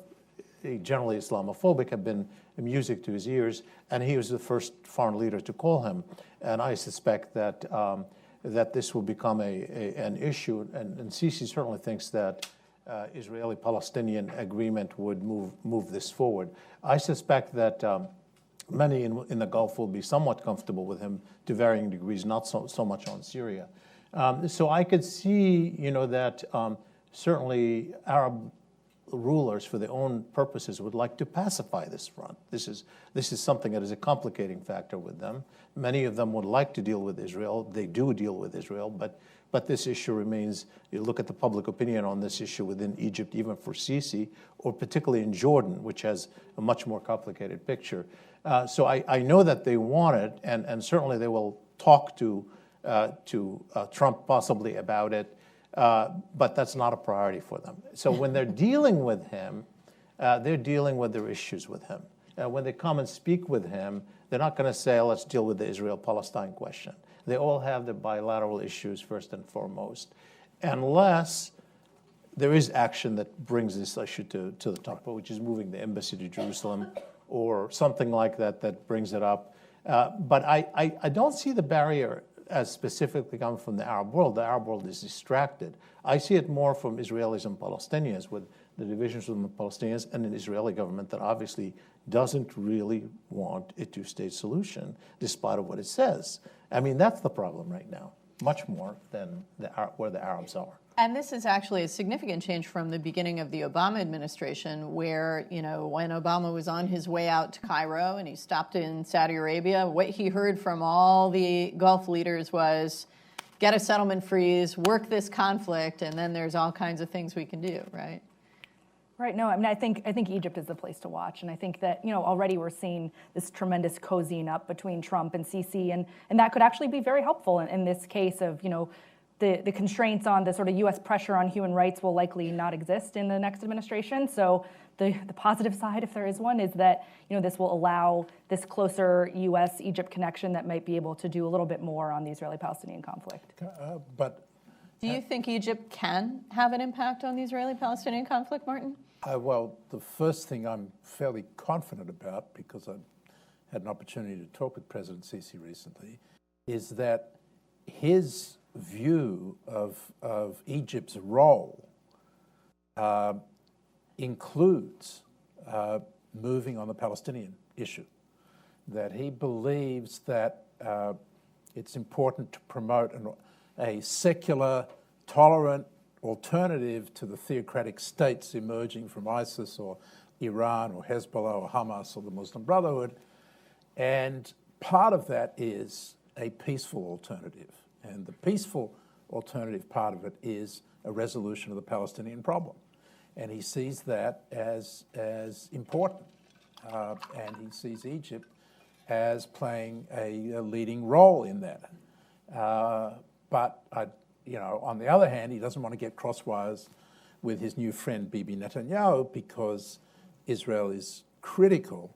generally Islamophobic, have been music to his ears. And he was the first foreign leader to call him. And I suspect that that this will become an issue. And Sisi certainly thinks that Israeli-Palestinian agreement would move this forward. I suspect that many in the Gulf will be somewhat comfortable with him to varying degrees, not so much on Syria. So I could see, that certainly Arab rulers, for their own purposes, would like to pacify this front. This is something that is a complicating factor with them. Many of them would like to deal with Israel. They do deal with Israel, but this issue remains. You look at the public opinion on this issue within Egypt, even for Sisi, or particularly in Jordan, which has a much more complicated picture. So I know that they want it, and certainly they will talk to Trump possibly about it, but that's not a priority for them. So when they're dealing with him, they're dealing with their issues with him. When they come and speak with him, they're not going to say, let's deal with the Israel-Palestine question. They all have their bilateral issues first and foremost, unless there is action that brings this issue to the top, which is moving the embassy to Jerusalem or something like that brings it up. But I don't see the barrier as specifically coming from the Arab world. The Arab world is distracted. I see it more from Israelis and Palestinians, with the divisions from the Palestinians and an Israeli government that obviously doesn't really want a two-state solution, despite of what it says. I mean, that's the problem right now, much more than where the Arabs are. And this is actually a significant change from the beginning of the Obama administration, where, when Obama was on his way out to Cairo and he stopped in Saudi Arabia, what he heard from all the Gulf leaders was, get a settlement freeze, work this conflict, and then there's all kinds of things we can do, right? Right. No, I mean, I think Egypt is the place to watch, and I think that already we're seeing this tremendous cozying up between Trump and Sisi, and that could actually be very helpful in this case of the constraints on the sort of U.S. pressure on human rights will likely not exist in the next administration. So the positive side, if there is one, is that this will allow this closer U.S.-Egypt connection that might be able to do a little bit more on the Israeli-Palestinian conflict. Do you think Egypt can have an impact on the Israeli-Palestinian conflict, Martin? Well, the first thing I'm fairly confident about, because I had an opportunity to talk with President Sisi recently, is that his view of Egypt's role includes moving on the Palestinian issue, that he believes that it's important to promote a secular, tolerant alternative to the theocratic states emerging from ISIS or Iran or Hezbollah or Hamas or the Muslim Brotherhood. And part of that is a peaceful alternative. And the peaceful alternative part of it is a resolution of the Palestinian problem. And he sees that as important. And he sees Egypt as playing a leading role in that. But on the other hand, he doesn't want to get crosswise with his new friend Bibi Netanyahu because Israel is critical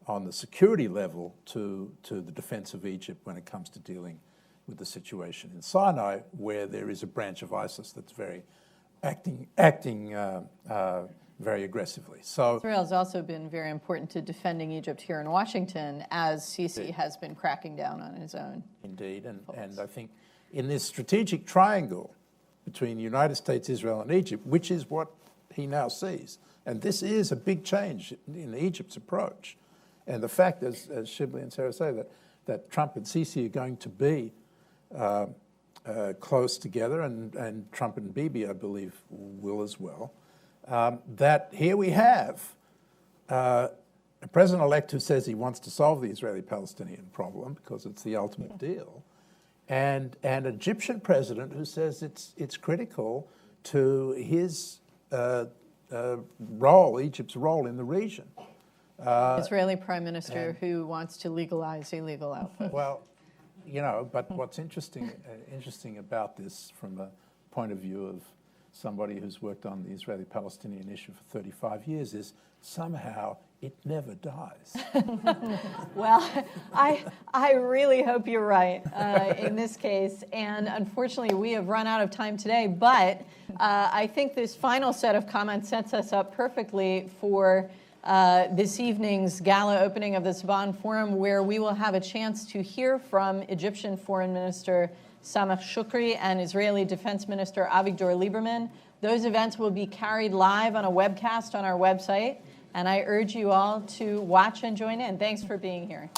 on the security level to the defense of Egypt when it comes to dealing with the situation in Sinai, where there is a branch of ISIS that's acting very aggressively. So Israel's also been very important to defending Egypt here in Washington, as Sisi has been cracking down on his own. Indeed, and I think in this strategic triangle between the United States, Israel, and Egypt, which is what he now sees, and this is a big change in Egypt's approach. And the fact, as Shibley and Sarah say, that Trump and Sisi are going to be close together, and Trump and Bibi, I believe, will as well, that here we have a president-elect who says he wants to solve the Israeli-Palestinian problem because it's the ultimate deal, and an Egyptian president who says it's critical to his role, Egypt's role in the region. Israeli prime minister who wants to legalize illegal output. Well, but what's interesting about this from a point of view of somebody who's worked on the Israeli-Palestinian issue for 35 years is somehow it never dies. Well, I really hope you're right in this case. And unfortunately, we have run out of time today. But I think this final set of comments sets us up perfectly for this evening's gala opening of the Saban Forum, where we will have a chance to hear from Egyptian Foreign Minister Sameh Shoukry and Israeli Defense Minister Avigdor Lieberman. Those events will be carried live on a webcast on our website, and I urge you all to watch and join in. Thanks for being here.